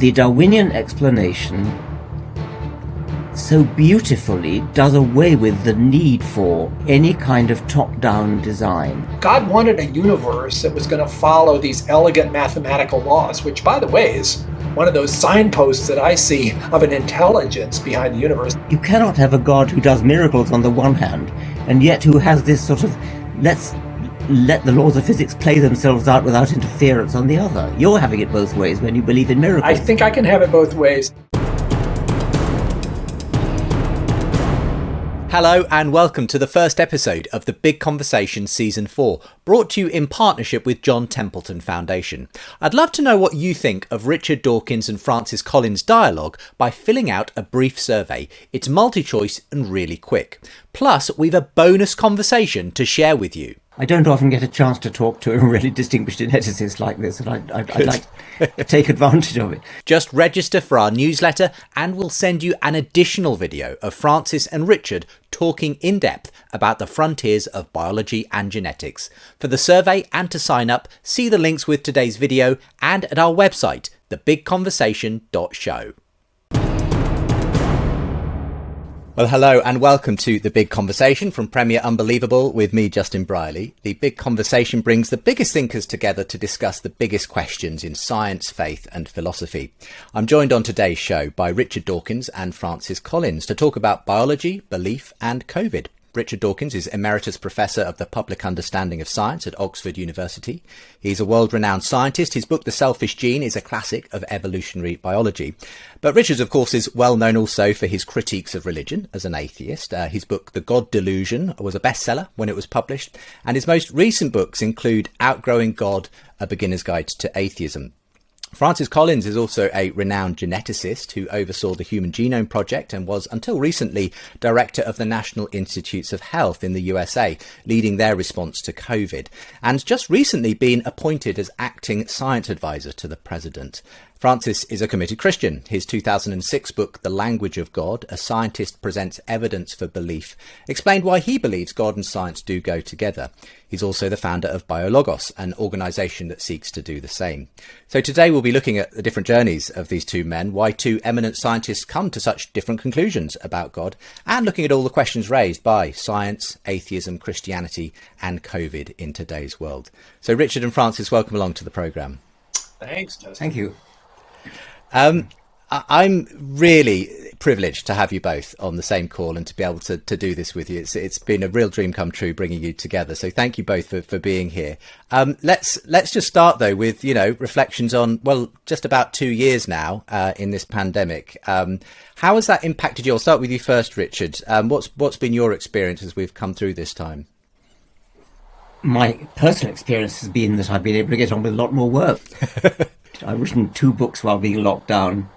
the Darwinian explanation so beautifully does away with the need for any kind of top-down design. God wanted a universe that was going to follow these elegant mathematical laws, which, by the way, is one of those signposts that I see of an intelligence behind the universe. You cannot have a God who does miracles on the one hand, and yet who has this sort of, let's let the laws of physics play themselves out without interference on the other. You're having it both ways when you believe in miracles. I think I can have it both ways. Hello and welcome to the first episode of The Big Conversation Season 4, brought to you in partnership with John Templeton Foundation. I'd love to know what you think of Richard Dawkins and Francis Collins' dialogue by filling out a brief survey. It's multi-choice and really quick. Plus, we've a bonus conversation to share with you. I don't often get a chance to talk to a really distinguished geneticist like this, and I'd like to take advantage of it. Just register for our newsletter and we'll send you an additional video of Francis and Richard talking in depth about the frontiers of biology and genetics. For the survey and to sign up, see the links with today's video and at our website, thebigconversation.show. Well, hello and welcome to The Big Conversation from Premier Unbelievable with me, Justin Brierley. The Big Conversation brings the biggest thinkers together to discuss the biggest questions in science, faith and philosophy. I'm joined on today's show by Richard Dawkins and Francis Collins to talk about biology, belief and COVID. Richard Dawkins is Emeritus Professor of the Public Understanding of Science at Oxford University. He's a world-renowned scientist. His book, The Selfish Gene, is a classic of evolutionary biology. But Richard, of course, is well known also for his critiques of religion as an atheist. His book, The God Delusion, was a bestseller when it was published. And his most recent books include Outgrowing God, A Beginner's Guide to Atheism. Francis Collins is also a renowned geneticist who oversaw the Human Genome Project and was, until recently, director of the National Institutes of Health in the USA, leading their response to COVID, and just recently been appointed as acting science advisor to the president. Francis is a committed Christian. His 2006 book, The Language of God, A Scientist Presents Evidence for Belief, explained why he believes God and science do go together. He's also the founder of BioLogos, an organisation that seeks to do the same. So today we'll be looking at the different journeys of these two men, why two eminent scientists come to such different conclusions about God, and looking at all the questions raised by science, atheism, Christianity and COVID in today's world. So Richard and Francis, welcome along to the programme. Thanks, Justin. Thank you. I'm really privileged to have you both on the same call and to be able to do this with you. It's been a real dream come true bringing you together. So thank you both for being here. Let's just start though with, reflections on, just about 2 years now in this pandemic. How has that impacted you? I'll start with you first, Richard. What's been your experience as we've come through this time? My personal experience has been that I've been able to get on with a lot more work. I've written 2 books while being locked down,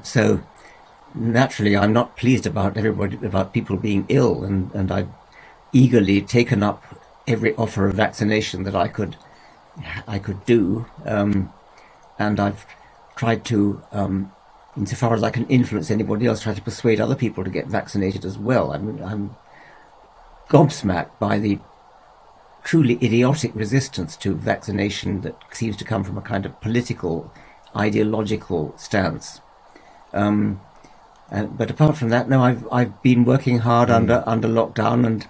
so naturally I'm not pleased about people being ill, and I've eagerly taken up every offer of vaccination that I could do, and I've tried to, insofar as I can influence anybody else, try to persuade other people to get vaccinated as well. I'm gobsmacked by the truly idiotic resistance to vaccination that seems to come from a kind of political, ideological stance. But apart from that, no, I've been working hard under lockdown and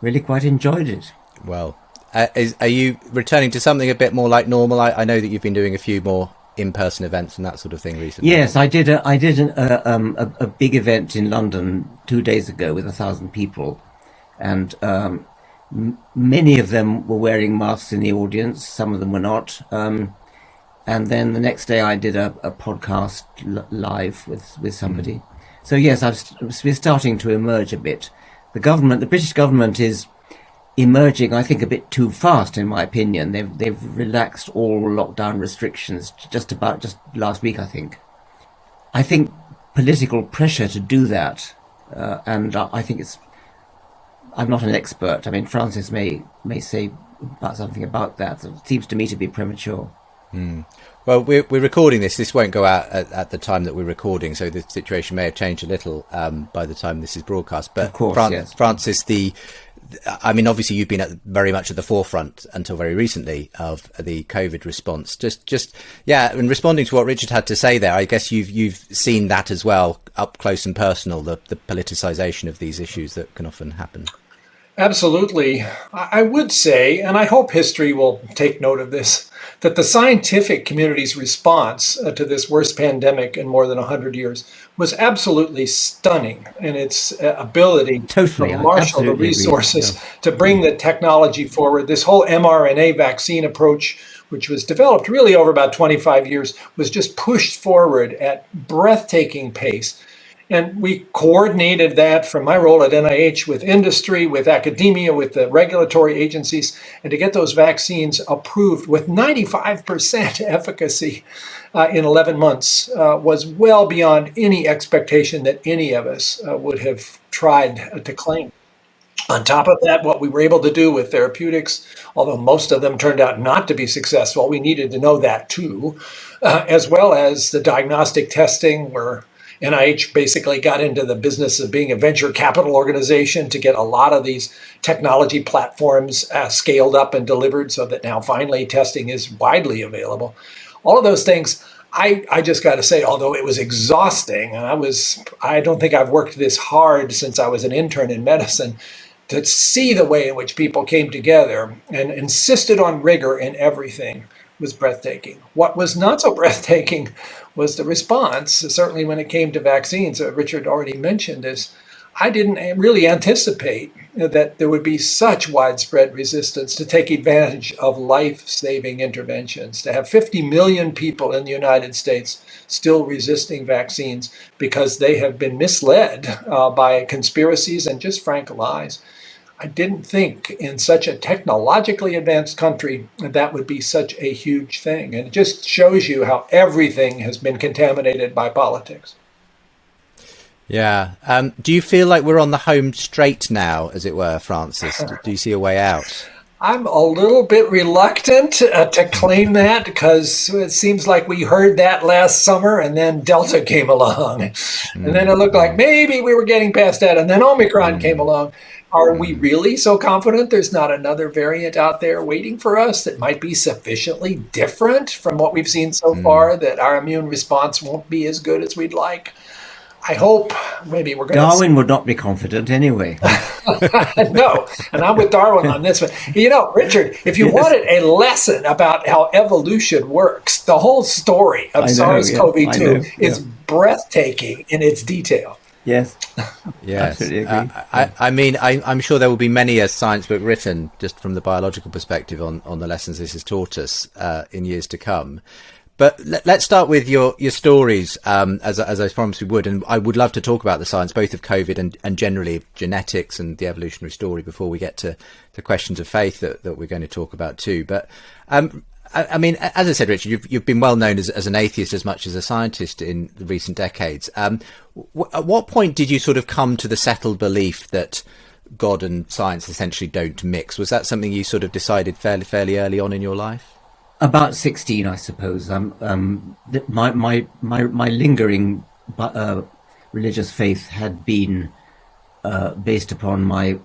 really quite enjoyed it. Well, are you returning to something a bit more like normal? I know that you've been doing a few more in-person events and that sort of thing recently. Yes, I did a big event in London 2 days ago with 1,000 people, and many of them were wearing masks in the audience, some of them were not. And then the next day I did a podcast live with somebody. So yes, we're starting to emerge a bit. The British government is emerging, I think, a bit too fast, in my opinion. They've relaxed all lockdown restrictions just last week, I think. I think political pressure to do that, and I think I'm not an expert. I mean, Francis may say something about that. It seems to me to be premature. Well, we're recording this. This won't go out at the time that we're recording, so the situation may have changed a little by the time this is broadcast. But of course, yes. Francis, the I mean, obviously you've been very much at the forefront until very recently of the COVID response. Yeah, and responding to what Richard had to say there, I guess you've seen that as well, up close and personal, the politicization of these issues that can often happen. Absolutely. I would say, and I hope history will take note of this, that the scientific community's response to this worst pandemic in more than 100 years was absolutely stunning in its ability to marshal the resources to bring the technology forward. This whole mRNA vaccine approach, which was developed really over about 25 years, was just pushed forward at breathtaking pace. And we coordinated that from my role at NIH with industry, with academia, with the regulatory agencies, and to get those vaccines approved with 95% efficacy in 11 months was well beyond any expectation that any of us would have tried to claim. On top of that, what we were able to do with therapeutics, although most of them turned out not to be successful, we needed to know that too, as well as the diagnostic testing where NIH basically got into the business of being a venture capital organization to get a lot of these technology platforms scaled up and delivered so that now finally testing is widely available. All of those things, I just got to say, although it was exhausting, and I don't think I've worked this hard since I was an intern in medicine, to see the way in which people came together and insisted on rigor in everything was breathtaking. What was not so breathtaking was the response, certainly when it came to vaccines. Richard already mentioned this. I didn't really anticipate that there would be such widespread resistance to take advantage of life-saving interventions, to have 50 million people in the United States still resisting vaccines because they have been misled by conspiracies and just frank lies. I didn't think in such a technologically advanced country that would be such a huge thing. And it just shows you how everything has been contaminated by politics. Yeah. Do you feel like we're on the home straight now, as it were, Francis? Do you see a way out? I'm a little bit reluctant to claim that because it seems like we heard that last summer and then Delta came along. And then it looked like maybe we were getting past that and then Omicron came along. Are we really so confident there's not another variant out there waiting for us that might be sufficiently different from what we've seen so far that our immune response won't be as good as we'd like? I hope maybe we're going to... Darwin would not be confident anyway. No, and I'm with Darwin on this one. You know, Richard, if you wanted a lesson about how evolution works, the whole story of SARS-CoV-2 is breathtaking in its detail. Yes. Yes. I mean, I'm sure there will be many a science book written just from the biological perspective on the lessons this has taught us in years to come. But let's start with your stories, as I promised we would. And I would love to talk about the science, both of COVID and generally genetics and the evolutionary story before we get to the questions of faith that we're going to talk about too. But I mean, as I said, Richard, you've been well known as an atheist as much as a scientist in the recent decades. At what point did you sort of come to the settled belief that God and science essentially don't mix? Was that something you sort of decided fairly early on in your life? About 16, I suppose. My lingering religious faith had been based upon my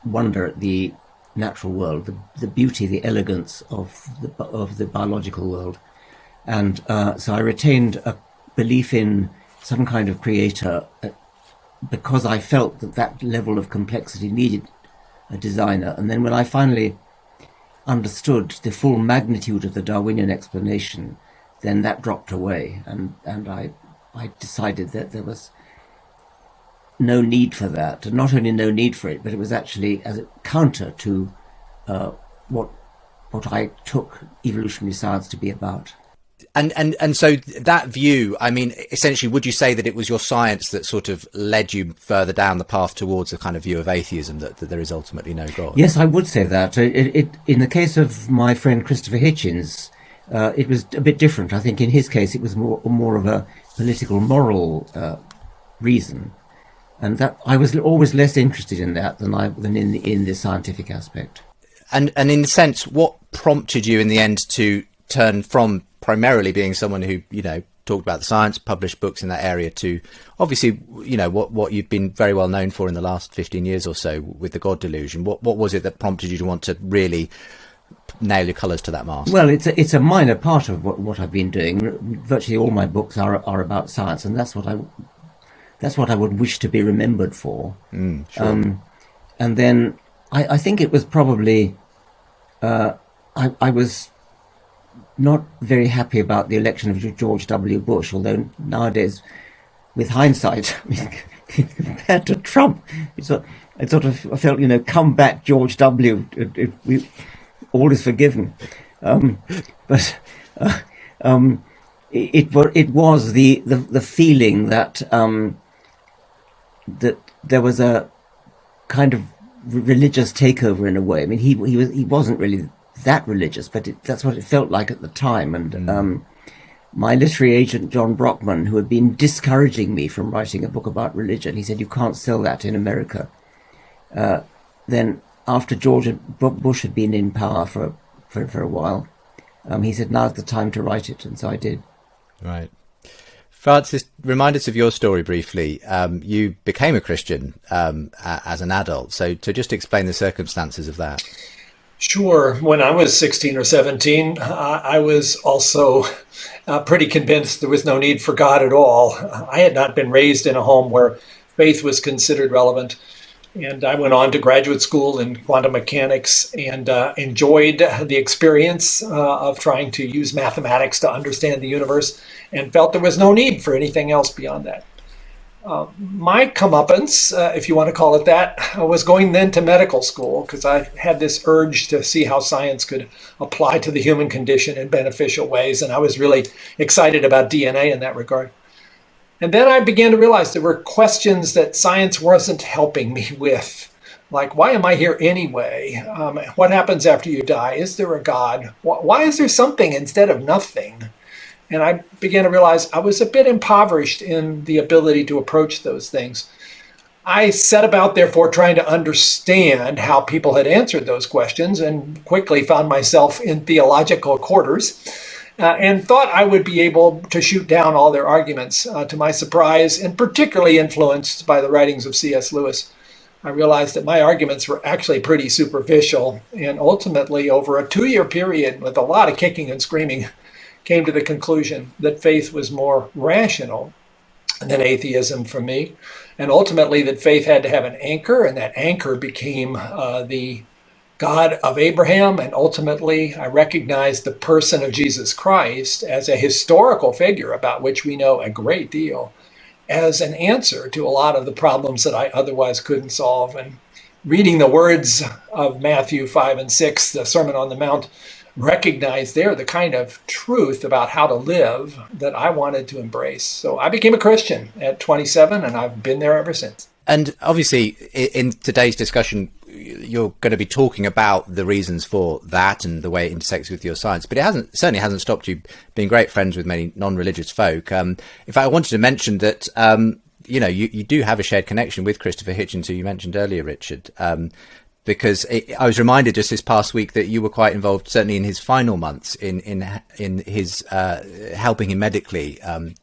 wonder at the natural world, the beauty, the elegance of the biological world, and so I retained a belief in some kind of creator because I felt that level of complexity needed a designer. And then when I finally understood the full magnitude of the Darwinian explanation, then that dropped away, and I decided that there was no need for that, and not only no need for it, but it was actually as a counter to what I took evolutionary science to be about. And so that view, I mean, essentially, would you say that it was your science that sort of led you further down the path towards a kind of view of atheism, that there is ultimately no God? Yes, I would say that. In the case of my friend Christopher Hitchens, it was a bit different. I think in his case, it was more of a political, moral reason, and that I was always less interested in that than in the scientific aspect. And in a sense, what prompted you in the end to turn from primarily being someone who, talked about the science, published books in that area, to obviously, what you've been very well known for in the last 15 years or so with the God Delusion. What was it that prompted you to want to really nail your colours to that mast? Well, it's a minor part of what I've been doing. Virtually all my books are about science, and that's what I would wish to be remembered for. Sure. And then I think it was probably I was not very happy about the election of George W. Bush, although nowadays, with hindsight, I mean, compared to Trump, I felt, come back, George W. All is forgiven. But it was the feeling that that there was a kind of religious takeover in a way. I mean, he wasn't really that religious, but that's what it felt like at the time. And my literary agent, John Brockman, who had been discouraging me from writing a book about religion, he said, "You can't sell that in America." Then after George Bush had been in power for a while, he said, "Now's the time to write it," and so I did. Right. Francis, remind us of your story briefly. You became a Christian as an adult, so to just explain the circumstances of that. Sure. When I was 16 or 17, I was also pretty convinced there was no need for God at all. I had not been raised in a home where faith was considered relevant. And I went on to graduate school in quantum mechanics and enjoyed the experience of trying to use mathematics to understand the universe, and felt there was no need for anything else beyond that. My comeuppance, if you want to call it that, was going then to medical school, because I had this urge to see how science could apply to the human condition in beneficial ways. And I was really excited about DNA in that regard. And then I began to realize there were questions that science wasn't helping me with. Like, why am I here anyway? What happens after you die? Is there a God? Why is there something instead of nothing? And I began to realize I was a bit impoverished in the ability to approach those things. I set about, therefore, trying to understand how people had answered those questions, and quickly found myself in theological quarters. And thought I would be able to shoot down all their arguments. To my surprise, and particularly influenced by the writings of C.S. Lewis, I realized that my arguments were actually pretty superficial, and ultimately, over a 2-year period with a lot of kicking and screaming, came to the conclusion that faith was more rational than atheism for me, and ultimately that faith had to have an anchor, and that anchor became the God of Abraham, and ultimately I recognized the person of Jesus Christ as a historical figure about which we know a great deal, as an answer to a lot of the problems that I otherwise couldn't solve. And reading the words of Matthew 5 and 6, the Sermon on the Mount, recognized there the kind of truth about how to live that I wanted to embrace. So I became a Christian at 27, and I've been there ever since. And obviously, in today's discussion, you're going to be talking about the reasons for that and the way it intersects with your science, but it certainly hasn't stopped you being great friends with many non-religious folk. In fact, I wanted to mention that you do have a shared connection with Christopher Hitchens, who you mentioned earlier, Richard, because I was reminded just this past week that you were quite involved, certainly in his final months, in his helping him medically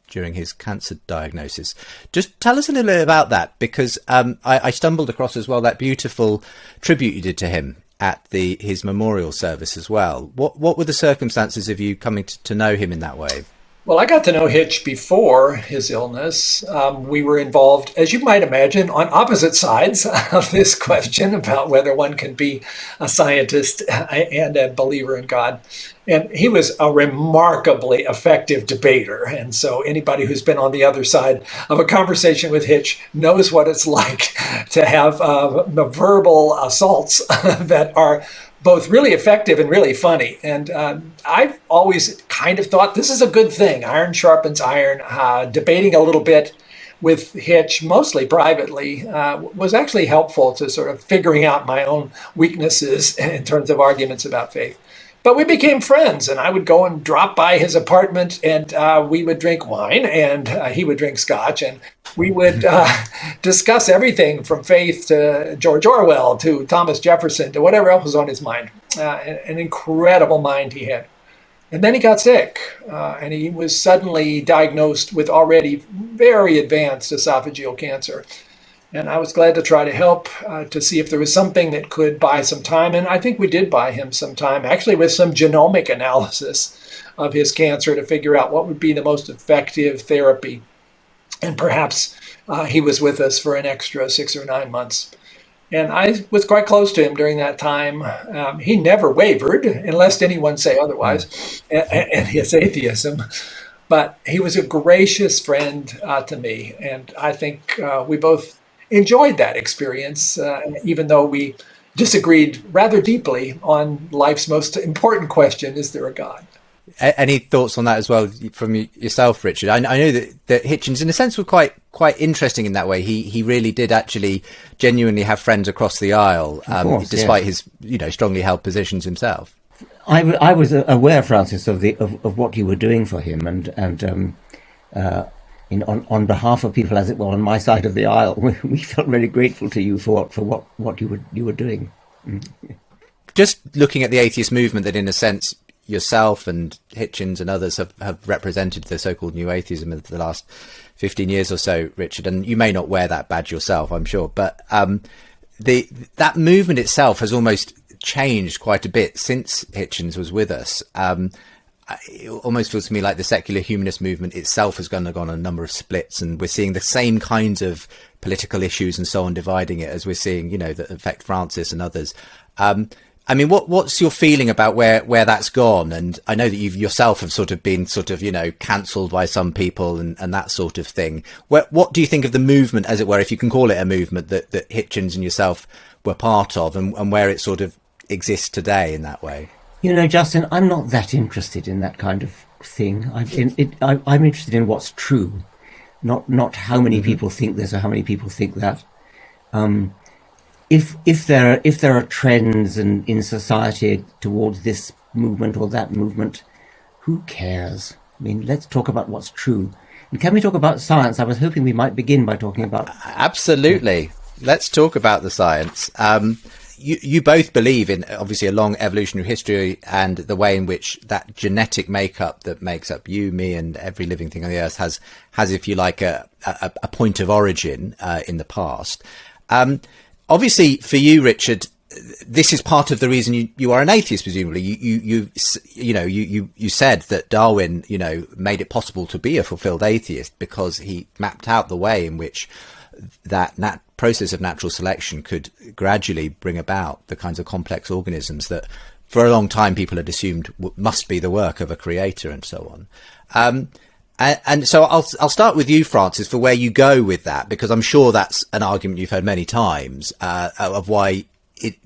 during his cancer diagnosis. Just tell us a little bit about that, because I stumbled across as well that beautiful tribute you did to him at his memorial service as well. What were the circumstances of you coming to know him in that way? Well, I got to know Hitch before his illness. We were involved, as you might imagine, on opposite sides of this question about whether one can be a scientist and a believer in God. And he was a remarkably effective debater. And so anybody who's been on the other side of a conversation with Hitch knows what it's like to have verbal assaults that are both really effective and really funny. And I've always kind of thought this is a good thing. Iron sharpens iron. Debating a little bit with Hitch, mostly privately, was actually helpful to sort of figuring out my own weaknesses in terms of arguments about faith. But we became friends, and I would go and drop by his apartment, and we would drink wine, and he would drink scotch, and we would discuss everything from faith to George Orwell to Thomas Jefferson to whatever else was on his mind. An incredible mind he had. And then he got sick, and he was suddenly diagnosed with already very advanced esophageal cancer. And I was glad to try to help to see if there was something that could buy some time. And I think we did buy him some time, actually with some genomic analysis of his cancer to figure out what would be the most effective therapy. And perhaps he was with us for an extra 6 or 9 months. And I was quite close to him during that time. He never wavered, unless anyone say otherwise, and his atheism. But he was a gracious friend to me. And I think we both enjoyed that experience, even though we disagreed rather deeply on life's most important question, is there a God? Any thoughts on that as well from yourself, Richard? I know that Hitchens, in a sense, was quite interesting in that way. He really did actually genuinely have friends across the aisle, despite his strongly held positions himself. I was aware, Francis, of what you were doing for him, and on behalf of people, as it were, on my side of the aisle, we felt really grateful to you for what you were doing. Just looking at the atheist movement, that in a sense yourself and Hitchens and others have represented the so-called new atheism of the last 15 years or so, Richard, and you may not wear that badge yourself, I'm sure, but that movement itself has almost changed quite a bit since Hitchens was with us. It almost feels to me like the secular humanist movement itself has gone a number of splits, and we're seeing the same kinds of political issues and so on dividing it as we're seeing, that affect Francis and others. I mean, what's your feeling about where that's gone? And I know that you yourself have been cancelled by some people and that sort of thing. What do you think of the movement, as it were, if you can call it a movement, that Hitchens and yourself were part of, and where it sort of exists today in that way? Justin, I'm not that interested in that kind of thing. I'm interested in what's true, not how many people think this or how many people think that. If there are trends in society towards this movement or that movement, who cares? I mean, let's talk about what's true. And can we talk about science? I was hoping we might begin by talking about... Absolutely. Let's talk about the science. You both believe in, obviously, a long evolutionary history and the way in which that genetic makeup that makes up you, me, and every living thing on the earth has, if you like, a point of origin in the past. Obviously, for you, Richard, this is part of the reason you are an atheist. Presumably, you said that Darwin, made it possible to be a fulfilled atheist because he mapped out the way in which that process of natural selection could gradually bring about the kinds of complex organisms that, for a long time, people had assumed must be the work of a creator, and so on. And so I'll start with you, Francis, for where you go with that, because I'm sure that's an argument you've heard many times of why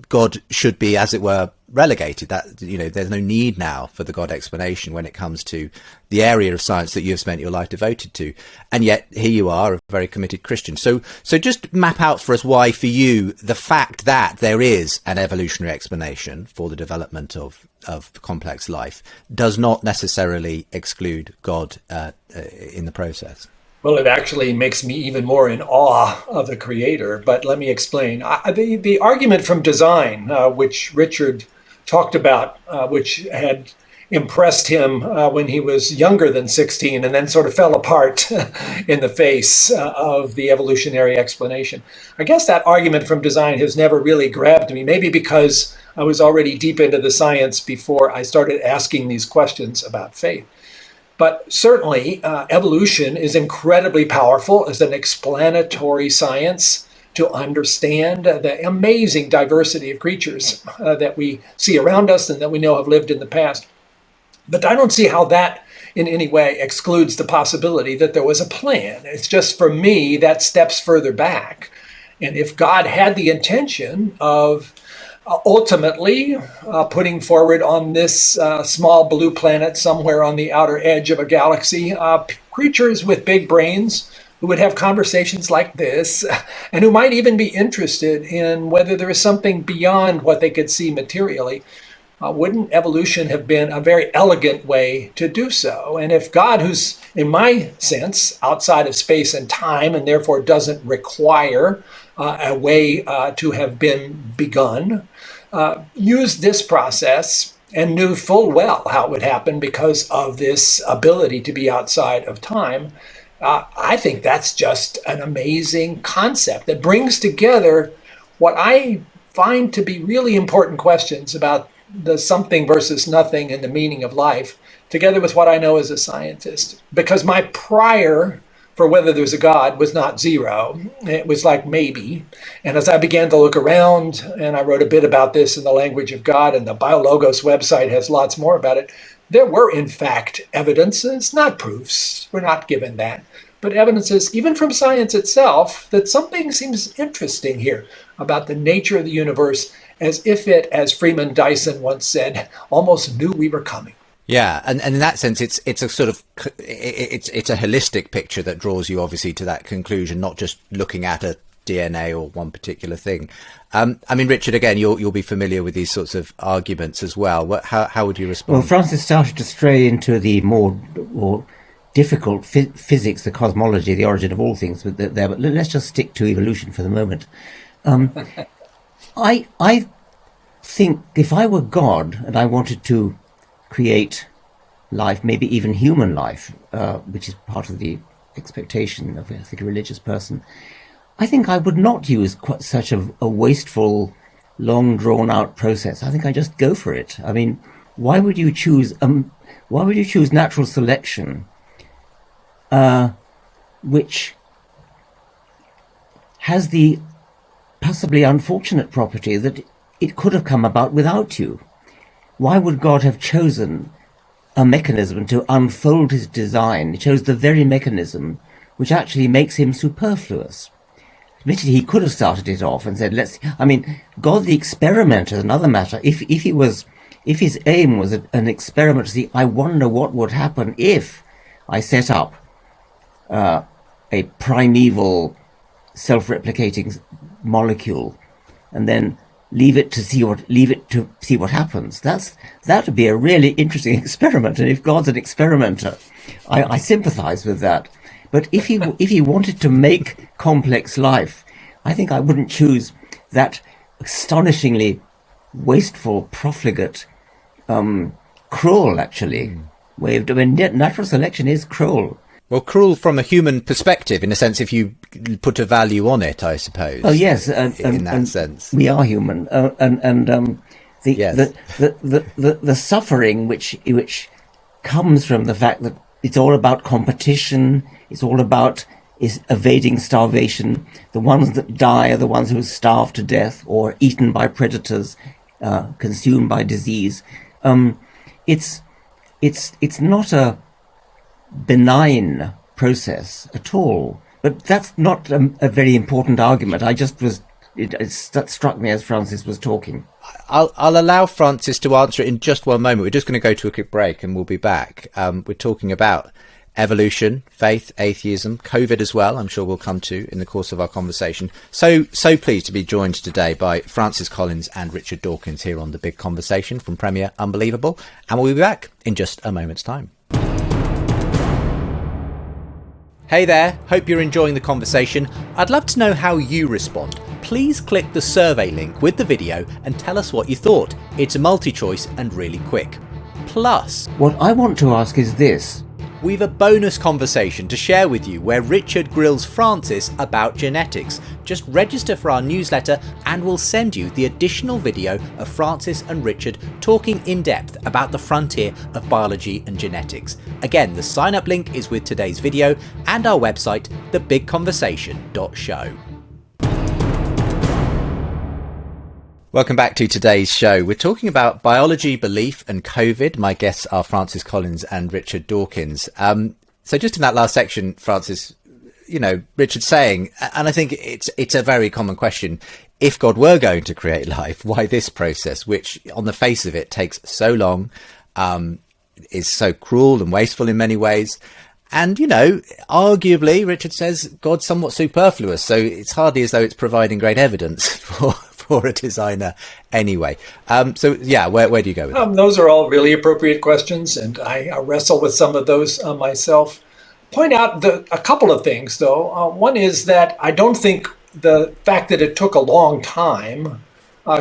God should be, as it were, relegated. That there's no need now for the God explanation when it comes to the area of science that you have spent your life devoted to, and yet here you are, a very committed Christian. So just map out for us why, for you, the fact that there is an evolutionary explanation for the development of complex life does not necessarily exclude God in the process. Well, it actually makes me even more in awe of the Creator, but let me explain. The argument from design, which Richard talked about, which had impressed him when he was younger than 16 and then sort of fell apart in the face of the evolutionary explanation. I guess that argument from design has never really grabbed me, maybe because I was already deep into the science before I started asking these questions about faith. But certainly, evolution is incredibly powerful as an explanatory science to understand the amazing diversity of creatures that we see around us and that we know have lived in the past. But I don't see how that in any way excludes the possibility that there was a plan. It's just, for me, that steps further back. And if God had the intention of ultimately putting forward on this small blue planet somewhere on the outer edge of a galaxy, creatures with big brains who would have conversations like this, and who might even be interested in whether there is something beyond what they could see materially, wouldn't evolution have been a very elegant way to do so? And if God, who's, in my sense, outside of space and time, and therefore doesn't require a way to have been begun, used this process and knew full well how it would happen because of this ability to be outside of time. I think that's just an amazing concept that brings together what I find to be really important questions about the something versus nothing and the meaning of life, together with what I know as a scientist. Because my prior for whether there's a God was not zero. It was like maybe. And as I began to look around, and I wrote a bit about this in the Language of God, and the BioLogos website has lots more about it, there were in fact evidences, not proofs, we're not given that, but evidences, even from science itself, that something seems interesting here about the nature of the universe, as if it, as Freeman Dyson once said, almost knew we were coming. Yeah, and in that sense, it's a sort of it's a holistic picture that draws you obviously to that conclusion, not just looking at a DNA or one particular thing. I mean, Richard, again, you'll be familiar with these sorts of arguments as well. How would you respond? Well, Francis started to stray into the more difficult physics, the cosmology, the origin of all things. But let's just stick to evolution for the moment. I think if I were God and I wanted to create life, maybe even human life, which is part of the expectation of, I think, a religious person, I think I would not use quite such a wasteful, long drawn out process. I think I just go for it. I mean, why would you choose natural selection, which has the possibly unfortunate property that it could have come about without you? Why would God have chosen a mechanism to unfold his design? He chose the very mechanism which actually makes him superfluous. Admittedly, he could have started it off and said, God the experimenter is another matter. If his aim was an experiment to see, I wonder what would happen if I set up a primeval self-replicating molecule and then leave it to see what happens. That would be a really interesting experiment. And if God's an experimenter, I sympathize with that. But if he wanted to make complex life, I think I wouldn't choose that astonishingly wasteful, profligate, cruel, actually, way of doing. Natural selection is cruel. Well, cruel from a human perspective, in a sense, if you put a value on it, I suppose. Oh yes, in that sense, we are human, the suffering which comes from the fact that it's all about competition. It's all about evading starvation. The ones that die are the ones who are starved to death or eaten by predators, consumed by disease. It's not a benign process at all. But that's not a very important argument. That struck me as Francis was talking. I'll allow Francis to answer it in just one moment. We're just going to go to a quick break and we'll be back. We're talking about evolution, faith, atheism, COVID as well, I'm sure we'll come to in the course of our conversation. So pleased to be joined today by Francis Collins and Richard Dawkins here on The Big Conversation from Premier Unbelievable. And we'll be back in just a moment's time. Hey there, hope you're enjoying the conversation. I'd love to know how you respond. Please click the survey link with the video and tell us what you thought. It's a multi-choice and really quick. Plus, what I want to ask is this. We've a bonus conversation to share with you where Richard grills Francis about genetics. Just register for our newsletter and we'll send you the additional video of Francis and Richard talking in depth about the frontier of biology and genetics. Again, the sign up link is with today's video and our website, thebigconversation.show. Welcome back to today's show. We're talking about biology, belief and COVID. My guests are Francis Collins and Richard Dawkins. So just in that last section, Francis, Richard's saying, and I think it's a very common question, if God were going to create life, why this process, which on the face of it takes so long, is so cruel and wasteful in many ways. And, arguably, Richard says, God's somewhat superfluous. So it's hardly as though it's providing great evidence for a designer anyway. Where do you go with that? Those are all really appropriate questions, and I wrestle with some of those myself. Point out a couple of things, though. One is that I don't think the fact that it took a long time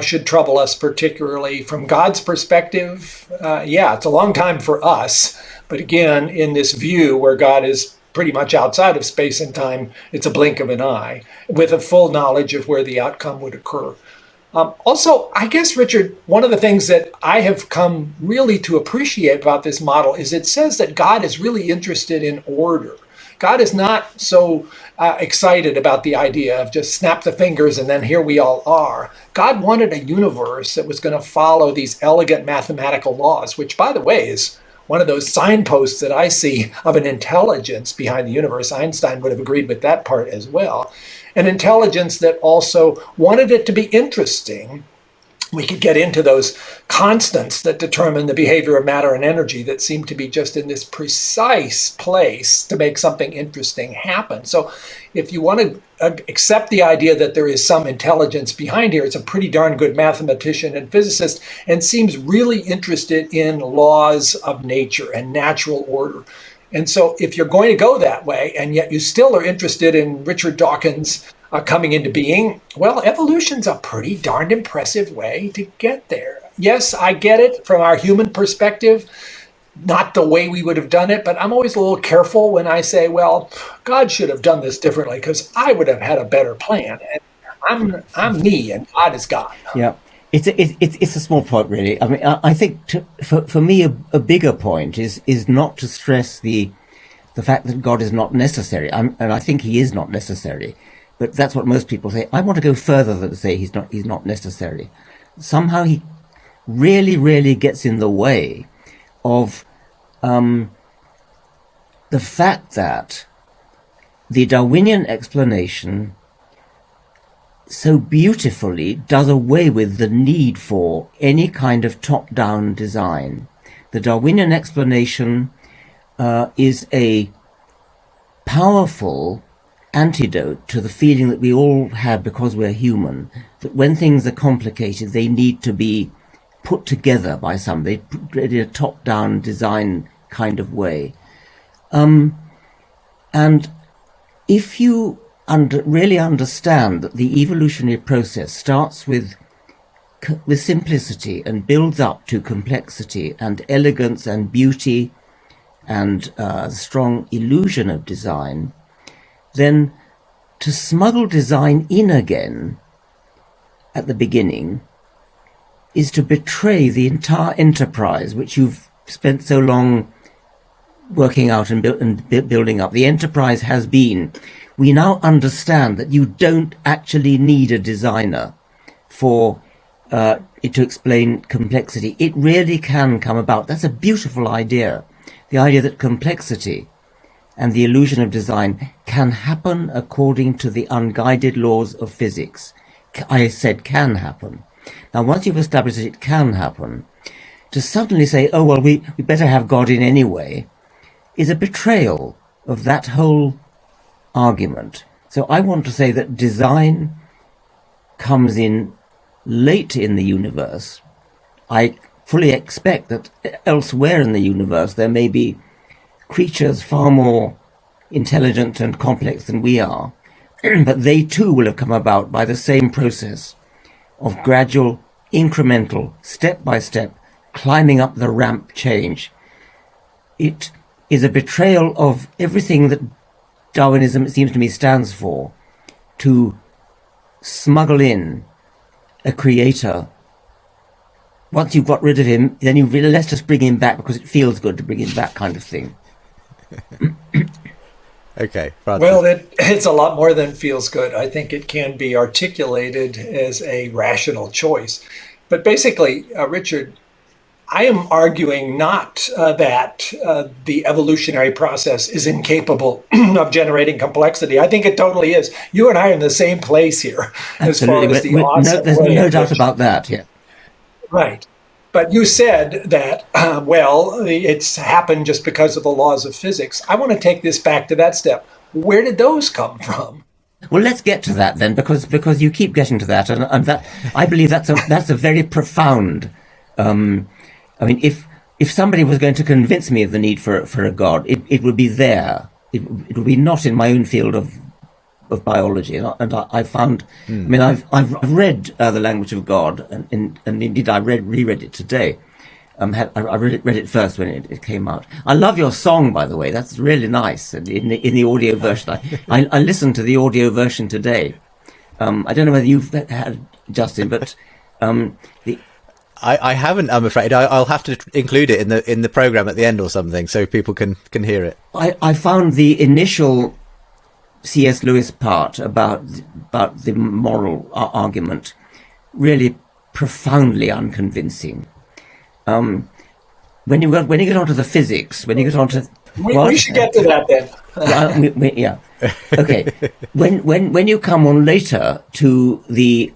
should trouble us, particularly from God's perspective. Yeah, it's a long time for us. But again, in this view where God is pretty much outside of space and time, it's a blink of an eye with a full knowledge of where the outcome would occur. Also, I guess, Richard, one of the things that I have come really to appreciate about this model is it says that God is really interested in order. God is not so excited about the idea of just snap the fingers and then here we all are. God wanted a universe that was going to follow these elegant mathematical laws, which, by the way, is one of those signposts that I see of an intelligence behind the universe. Einstein would have agreed with that part as well. An intelligence that also wanted it to be interesting. We could get into those constants that determine the behavior of matter and energy that seem to be just in this precise place to make something interesting happen. So if you want to accept the idea that there is some intelligence behind here, it's a pretty darn good mathematician and physicist and seems really interested in laws of nature and natural order. And so if you're going to go that way, and yet you still are interested in Richard Dawkins coming into being, well, evolution's a pretty darned impressive way to get there. Yes, I get it from our human perspective, not the way we would have done it, but I'm always a little careful when I say, well, God should have done this differently because I would have had a better plan. And I'm me and God is God. Yeah. It's a small point, really. I mean, I think for me, a bigger point is not to stress the fact that God is not necessary. And I think he is not necessary. But that's what most people say. I want to go further than to say he's not necessary. Somehow he really, really gets in the way of the fact that the Darwinian explanation so beautifully does away with the need for any kind of top-down design. The Darwinian explanation is a powerful antidote to the feeling that we all have because we're human, that when things are complicated, they need to be put together by somebody in a top-down design kind of way. And if you really understand that the evolutionary process starts with simplicity and builds up to complexity and elegance and beauty and strong illusion of design, then to smuggle design in again at the beginning is to betray the entire enterprise which you've spent so long working out and building up. The enterprise has been, we now understand that you don't actually need a designer for it to explain complexity. It really can come about. That's a beautiful idea. The idea that complexity and the illusion of design can happen according to the unguided laws of physics. I said can happen. Now, once you've established that it can happen, to suddenly say, oh, well, we better have God in anyway, is a betrayal of that whole argument. So I want to say that design comes in late in the universe. I fully expect that elsewhere in the universe there may be creatures far more intelligent and complex than we are, but they too will have come about by the same process of gradual, incremental, step-by-step, climbing up the ramp change. It is a betrayal of everything that Darwinism, it seems to me, stands for, to smuggle in a creator. Once you've got rid of him, then you really, let's just bring him back because it feels good to bring him back, kind of thing. Okay, Francis. Well, it's a lot more than feels good. I think it can be articulated as a rational choice. But basically, Richard, I am arguing not that the evolutionary process is incapable of generating complexity. I think it totally is. You and I are in the same place here. Absolutely. As far as the odds. There's no doubt about that. Yeah. Right. But you said that, well, it's happened just because of the laws of physics. I want to take this back to that step. Where did those come from? Well, let's get to that then, because you keep getting to that, and that I believe that's a very profound. I mean, if somebody was going to convince me of the need for a God, it would be there. It would be not in my own field of of biology, and I found. I mean, I've read The Language of God, and indeed I reread it today. I read it first when it came out. I love your song, by the way. That's really nice. In the audio version, I listened to the audio version today. I don't know whether you've had, Justin, but I haven't. I'm afraid I'll have to include it in the program at the end or something, so people can hear it. I found the initial C.S. Lewis part about the moral argument really profoundly unconvincing. When you get onto the physics, when you get onto we should get to that then. Yeah. Okay. When you come on later to the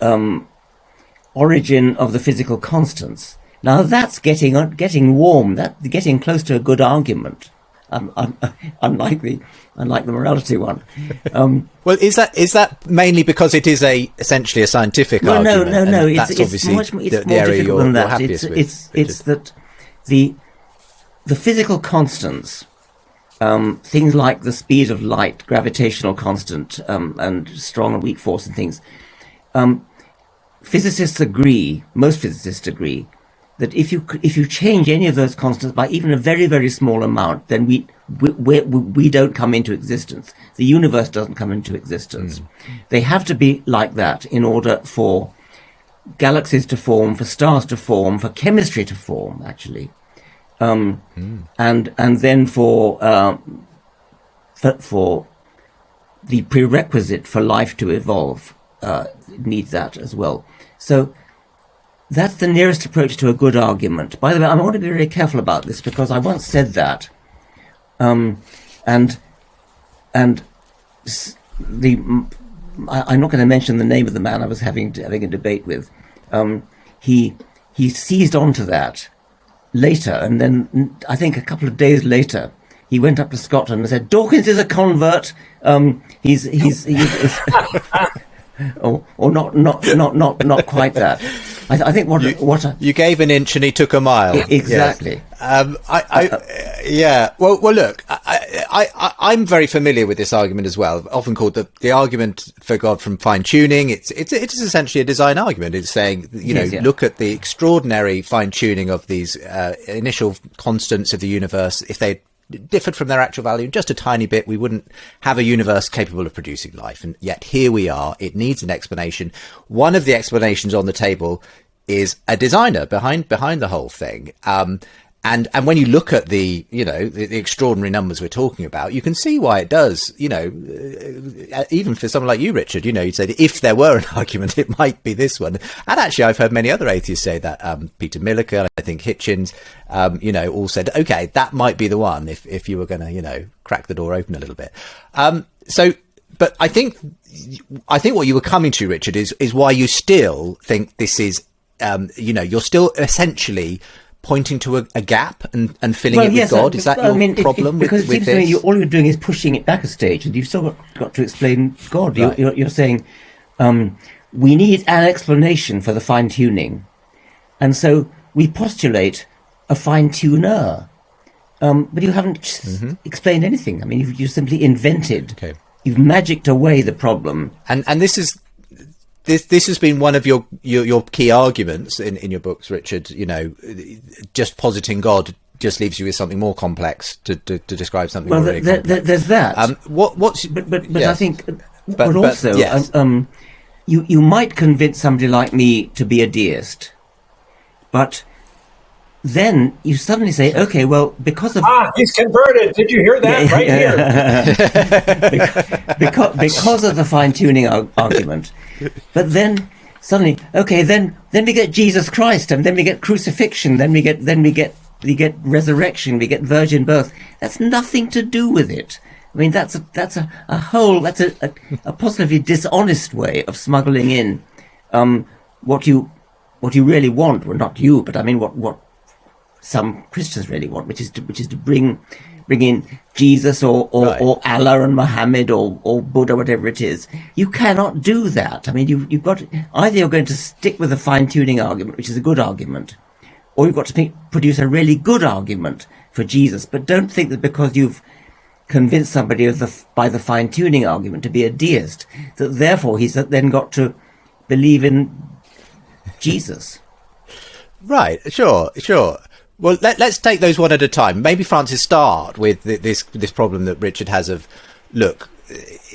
origin of the physical constants, now that's getting warm. That's getting close to a good argument. Unlike the morality one. Well, is that mainly because it is essentially a scientific argument? No. That's obviously much more the area difficult than that. Happiest with. It's that the physical constants, things like the speed of light, gravitational constant, and strong and weak force and things. Most physicists agree, that if you change any of those constants by even a very, very small amount, then we don't come into existence. The universe doesn't come into existence. They have to be like that in order for galaxies to form, for stars to form, for chemistry to form, actually, and then for the prerequisite for life to evolve needs that as well. So that's the nearest approach to a good argument. By the way, I want to be very careful about this, because I once said that, I'm not going to mention the name of the man I was having a debate with. He seized onto that later, and then I think a couple of days later, he went up to Scotland and said, "Dawkins is a convert. He's or not quite that." I think what you gave an inch and he took a mile. Exactly. Yes. Yeah. Well, look, I'm very familiar with this argument as well. Often called the argument for God from fine tuning. It is essentially a design argument. It's saying, look at the extraordinary fine tuning of these initial constants of the universe. If they differed from their actual value just a tiny bit, we wouldn't have a universe capable of producing life. And yet here we are. It needs an explanation. One of the explanations on the table is a designer behind the whole thing. And when you look at the extraordinary numbers we're talking about, you can see why it does, even for someone like you, Richard, you'd say that if there were an argument, it might be this one. And actually, I've heard many other atheists say that, Peter Millikan, I think Hitchens, all said, okay, that might be the one if you were going to, crack the door open a little bit. But I think what you were coming to, Richard, is why you still think this is, you're still essentially pointing to a gap and filling it with God. Is that your problem with this? Because it seems to me all you're doing is pushing it back a stage, and you've still got to explain God. Right. You're saying we need an explanation for the fine-tuning, and so we postulate a fine-tuner, but you haven't explained anything. I mean, you simply invented. Okay. You've magicked away the problem, and this is. This has been one of your key arguments in your books, Richard. Just positing God just leaves you with something more complex to describe something more really complex. There's that. But yes. I think, but also, yes. You might convince somebody like me to be a deist, but then you suddenly say, okay, well, because of... he's converted. Did you hear that? Here. because of the fine-tuning argument. But then suddenly, okay, then we get Jesus Christ, and then we get crucifixion, then we get resurrection, we get virgin birth. That's nothing to do with it. I mean, that's a positively dishonest way of smuggling in what you really want. Well, not you, but I mean what some Christians really want, which is to bring in Jesus or Allah and Muhammad or Buddha, whatever it is. You cannot do that. I mean, you've got either you're going to stick with a fine-tuning argument, which is a good argument, or you've got to produce a really good argument for Jesus. But don't think that because you've convince somebody by the fine-tuning argument to be a deist, that therefore he's then got to believe in Jesus. Right, sure. Well, let's take those one at a time. Maybe, Francis, start with this problem that Richard has of, look,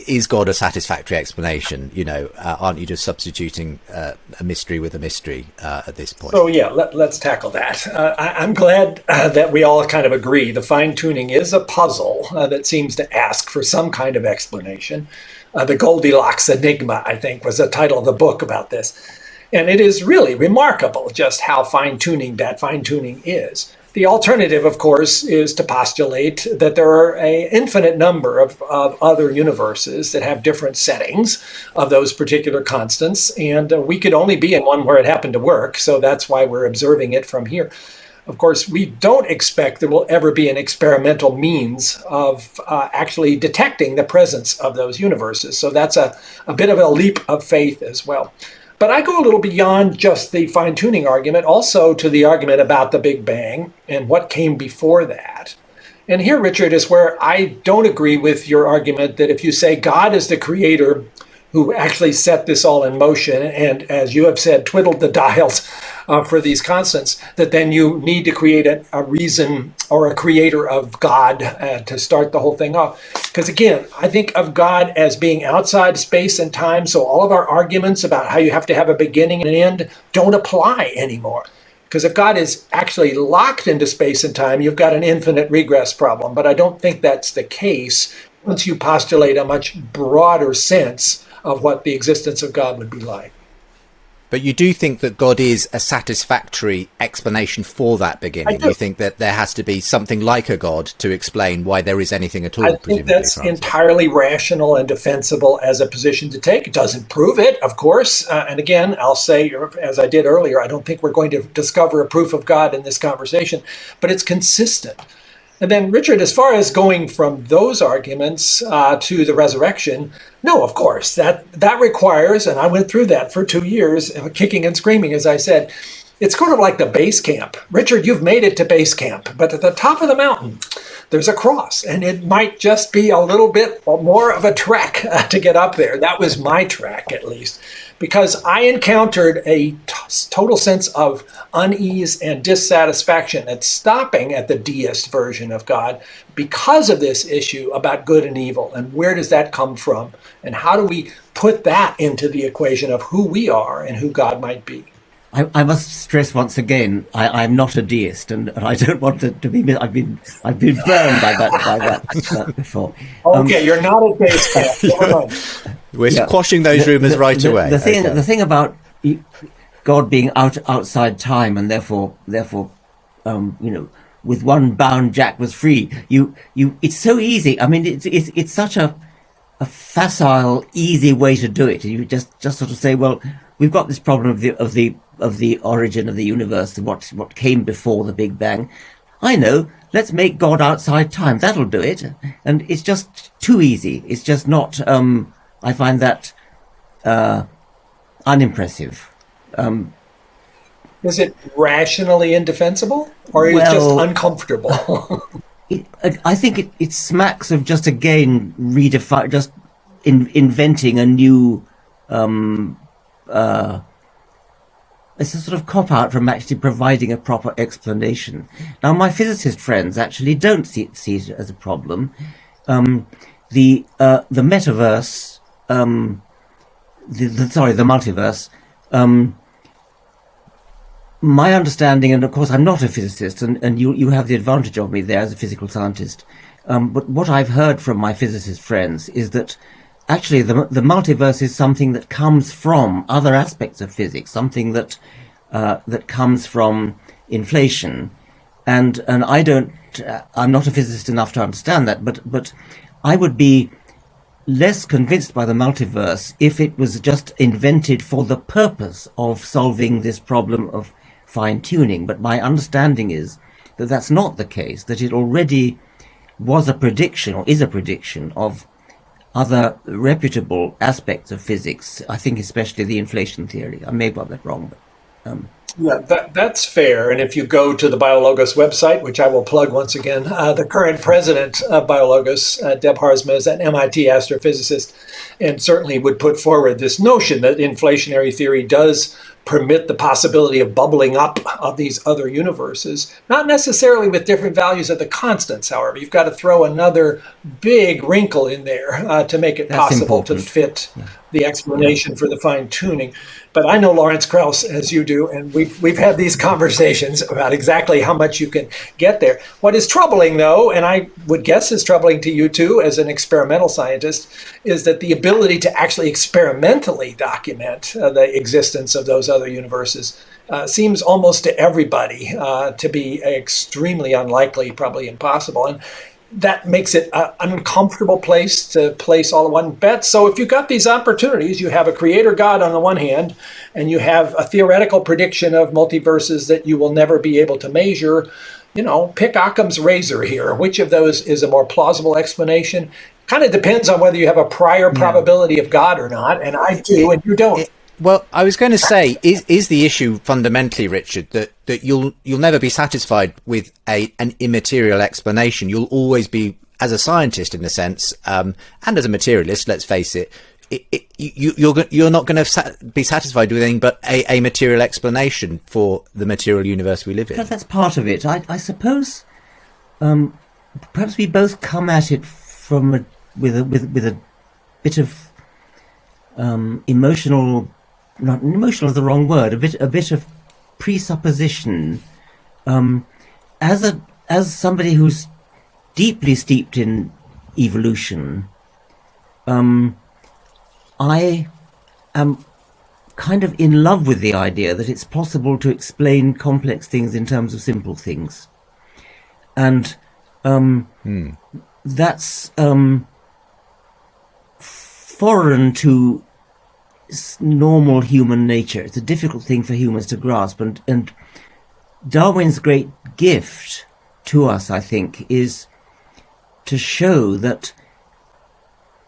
is God a satisfactory explanation? Aren't you just substituting a mystery with a mystery at this point? So yeah, let's tackle that. I'm glad that we all kind of agree. The fine-tuning is a puzzle that seems to ask for some kind of explanation. The Goldilocks Enigma, I think, was the title of the book about this. And it is really remarkable just how fine-tuning that fine-tuning is. The alternative, of course, is to postulate that there are an infinite number of other universes that have different settings of those particular constants, and we could only be in one where it happened to work, so that's why we're observing it from here. Of course, we don't expect there will ever be an experimental means of actually detecting the presence of those universes, so that's a bit of a leap of faith as well. But I go a little beyond just the fine-tuning argument, also to the argument about the Big Bang and what came before that. And here, Richard, is where I don't agree with your argument that if you say God is the creator who actually set this all in motion and, as you have said, twiddled the dials for these constants, that then you need to create a reason or a creator of God to start the whole thing off. Because again, I think of God as being outside space and time, so all of our arguments about how you have to have a beginning and an end don't apply anymore. Because if God is actually locked into space and time, you've got an infinite regress problem. But I don't think that's the case once you postulate a much broader sense of what the existence of God would be like. But you do think that God is a satisfactory explanation for that beginning? You think that there has to be something like a God to explain why there is anything at all? I think that's entirely rational and defensible as a position to take. It doesn't prove it, of course. And again, I'll say, as I did earlier, I don't think we're going to discover a proof of God in this conversation, but it's consistent. And then, Richard, as far as going from those arguments to the resurrection, no, of course, that requires, and I went through that for 2 years, kicking and screaming, as I said, it's sort of like the base camp. Richard, you've made it to base camp, but at the top of the mountain, there's a cross, and it might just be a little bit more of a trek to get up there. That was my trek, at least, because I encountered a total sense of unease and dissatisfaction at stopping at the deist version of God because of this issue about good and evil, and where does that come from, and how do we put that into the equation of who we are and who God might be. I must stress once again, I'm not a deist, and I don't want to be. I've been burned by that before. Okay, you're not a deist. We're quashing those rumours right away. The thing about God being outside time, and therefore, with one bound Jack was free. It's so easy. I mean, it's such a facile, easy way to do it. You just sort of say, well, we've got this problem of the origin of the universe, what came before the Big Bang. I know, let's make God outside time. That'll do it. And it's just too easy. It's just not, I find that unimpressive. Is it rationally indefensible, or is it just uncomfortable? I think it smacks of just again inventing a new. It's a sort of cop-out from actually providing a proper explanation. Now, my physicist friends actually don't see it as a problem. The metaverse, the multiverse. My understanding, and of course I'm not a physicist, and you have the advantage of me there as a physical scientist. But what I've heard from my physicist friends is that actually the multiverse is something that comes from other aspects of physics, something that comes from inflation, and I'm not a physicist enough to understand that, but I would be less convinced by the multiverse if it was just invented for the purpose of solving this problem of fine-tuning. But my understanding is that that's not the case, that it already was a prediction, or is a prediction, of other reputable aspects of physics. I think especially the inflation theory. I may have got that wrong, but Yeah, that's fair. And if you go to the BioLogos website, which I will plug once again, the current president of BioLogos, Deb Harzma, is an MIT astrophysicist, and certainly would put forward this notion that inflationary theory does permit the possibility of bubbling up of these other universes, not necessarily with different values of the constants, however. You've got to throw another big wrinkle in there to make it That's possible important. to fit the explanation for the fine tuning. But I know Lawrence Krauss, as you do, and we've had these conversations about exactly how much you can get there. What is troubling, though, and I would guess is troubling to you too as an experimental scientist, is that the ability to actually experimentally document the existence of those other universes seems almost to everybody to be extremely unlikely, probably impossible. And that makes it an uncomfortable place to place all in one bet. So if you've got these opportunities, you have a creator God on the one hand, and you have a theoretical prediction of multiverses that you will never be able to measure, pick Occam's razor here. Which of those is a more plausible explanation? Kind of depends on whether you have a prior probability of God or not, and I do, and you don't. Well, I was going to say, is the issue fundamentally, Richard, that you'll never be satisfied with an immaterial explanation. You'll always be, as a scientist in a sense, and as a materialist, let's face it, you're not going to be satisfied with anything but a material explanation for the material universe we live in. That's part of it. I suppose perhaps we both come at it from with a bit of emotional. Not emotional is the wrong word. A bit of presupposition. As somebody who's deeply steeped in evolution, I am kind of in love with the idea that it's possible to explain complex things in terms of simple things, and that's foreign to normal human nature. It's a difficult thing for humans to grasp, and Darwin's great gift to us, I think, is to show that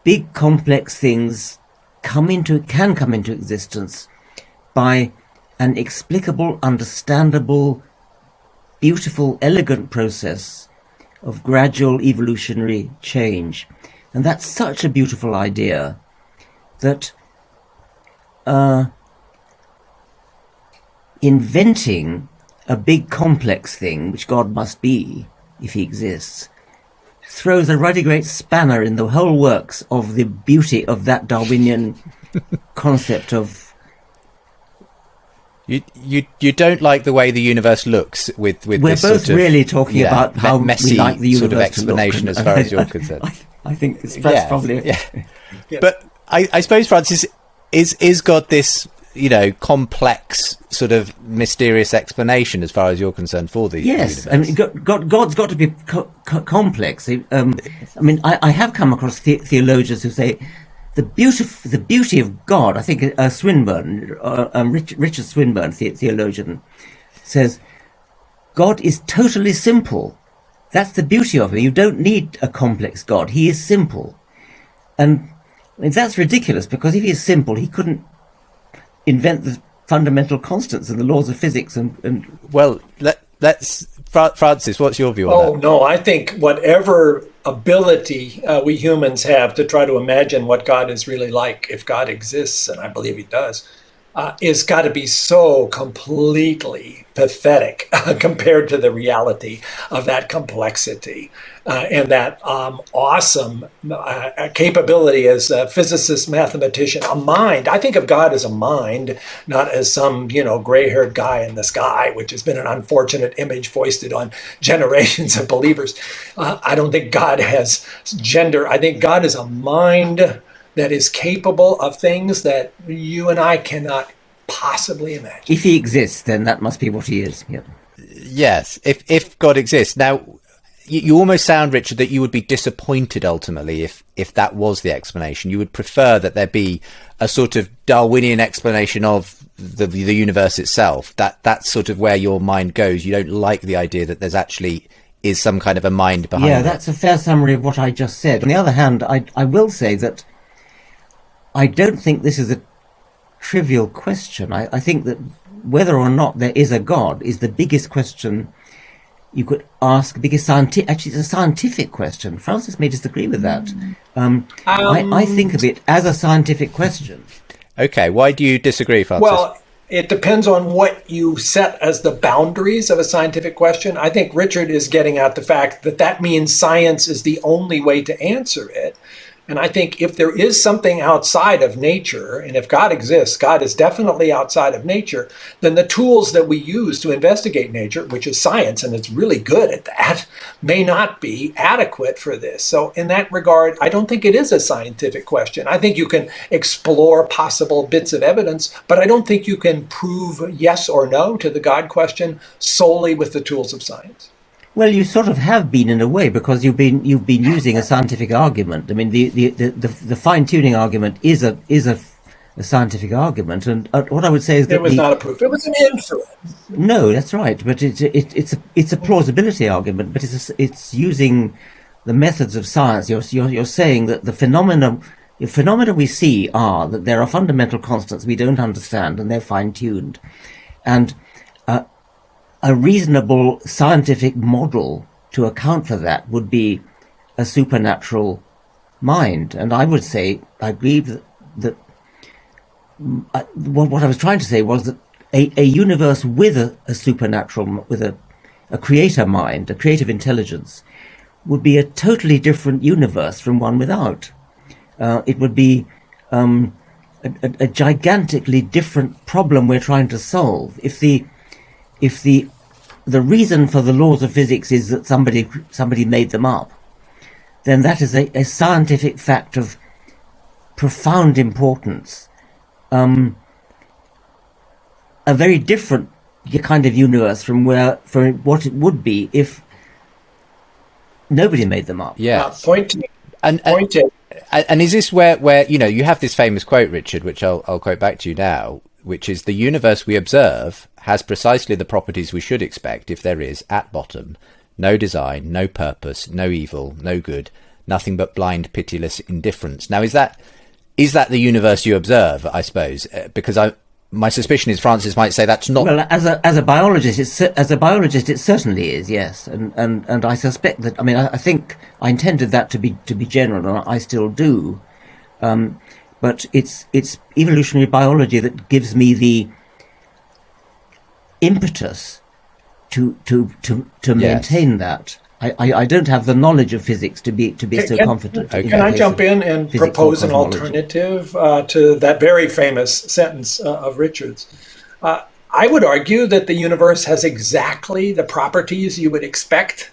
big complex things can come into existence by an explicable, understandable, beautiful, elegant process of gradual evolutionary change. And that's such a beautiful idea that inventing a big complex thing, which God must be if he exists, throws a ruddy great spanner in the whole works of the beauty of that Darwinian concept of... You don't like the way the universe looks with We're this both sort of, really talking about how messy we like the universe sort of to explanation look, as far as you're concerned. I think that's probably... Yeah. But I suppose, Francis, is God this, complex sort of mysterious explanation as far as you're concerned for the Yes, universe? God's got to be complex. I have come across theologians who say the beauty of God. I think Swinburne, Richard Swinburne, theologian, says God is totally simple. That's the beauty of him. You don't need a complex God. He is simple, and that's ridiculous, because if he is simple, he couldn't invent the fundamental constants and the laws of physics. And well, let's Francis, what's your view on that? Oh, no, I think whatever ability we humans have to try to imagine what God is really like, if God exists, and I believe he does, is got to be so completely pathetic compared to the reality of that complexity and that awesome capability as a physicist, mathematician, a mind. I think of God as a mind, not as some, gray-haired guy in the sky, which has been an unfortunate image foisted on generations of believers. I don't think God has gender. I think God is a mind that is capable of things that you and I cannot possibly imagine. if he exists, then that must be what he is. Yep. Yes, if God exists. Now, you almost sound, Richard, that you would be disappointed ultimately if that was the explanation. You would prefer that there be a sort of Darwinian explanation of the universe itself. That's sort of where your mind goes. You don't like the idea that there's actually is some kind of a mind behind it. Yeah, that's a fair summary of what I just said. On the other hand, I will say that I don't think this is a trivial question. I think that whether or not there is a God is the biggest question you could ask, because actually it's a scientific question. Francis may disagree with that. I think of it as a scientific question. Okay, why do you disagree, Francis? Well, it depends on what you set as the boundaries of a scientific question. I think Richard is getting at the fact that that means science is the only way to answer it. And I think if there is something outside of nature, and if God exists, God is definitely outside of nature, then the tools that we use to investigate nature, which is science, and it's really good at that, may not be adequate for this. So in that regard, I don't think it is a scientific question. I think you can explore possible bits of evidence, but I don't think you can prove yes or no to the God question solely with the tools of science. Well, you sort of have been in a way, because you've been using a scientific argument. I mean, the fine-tuning argument is a scientific argument, and what I would say is that it was not a proof; it was an inference. No, that's right, but it's a plausibility argument, but it's using the methods of science. You're saying that the phenomena we see are that there are fundamental constants we don't understand, and they're fine-tuned, and a reasonable scientific model to account for that would be a supernatural mind. And I would say, I agree that what I was trying to say was that a universe with a supernatural, with a creator mind, a creative intelligence, would be a totally different universe from one without. It would be a gigantically different problem we're trying to solve. If the reason for the laws of physics is that somebody made them up, then that is a scientific fact of profound importance. A very different kind of universe from what it would be if nobody made them up. Yeah. Point taken. And is this where you have this famous quote, Richard, which I'll quote back to you now, which is, the universe we observe has precisely the properties we should expect if there is, at bottom, no design, no purpose, no evil, no good, nothing but blind, pitiless indifference. Now, is that the universe you observe, I suppose? Because my suspicion is Francis might say that's not. Well, as a biologist, it certainly is, yes. And I suspect that, I think I intended that to be general, and I still do. But it's evolutionary biology that gives me the impetus to maintain that. I don't have the knowledge of physics to be so confident. Can I jump in and propose an alternative to that very famous sentence of Richard's? I would argue that the universe has exactly the properties you would expect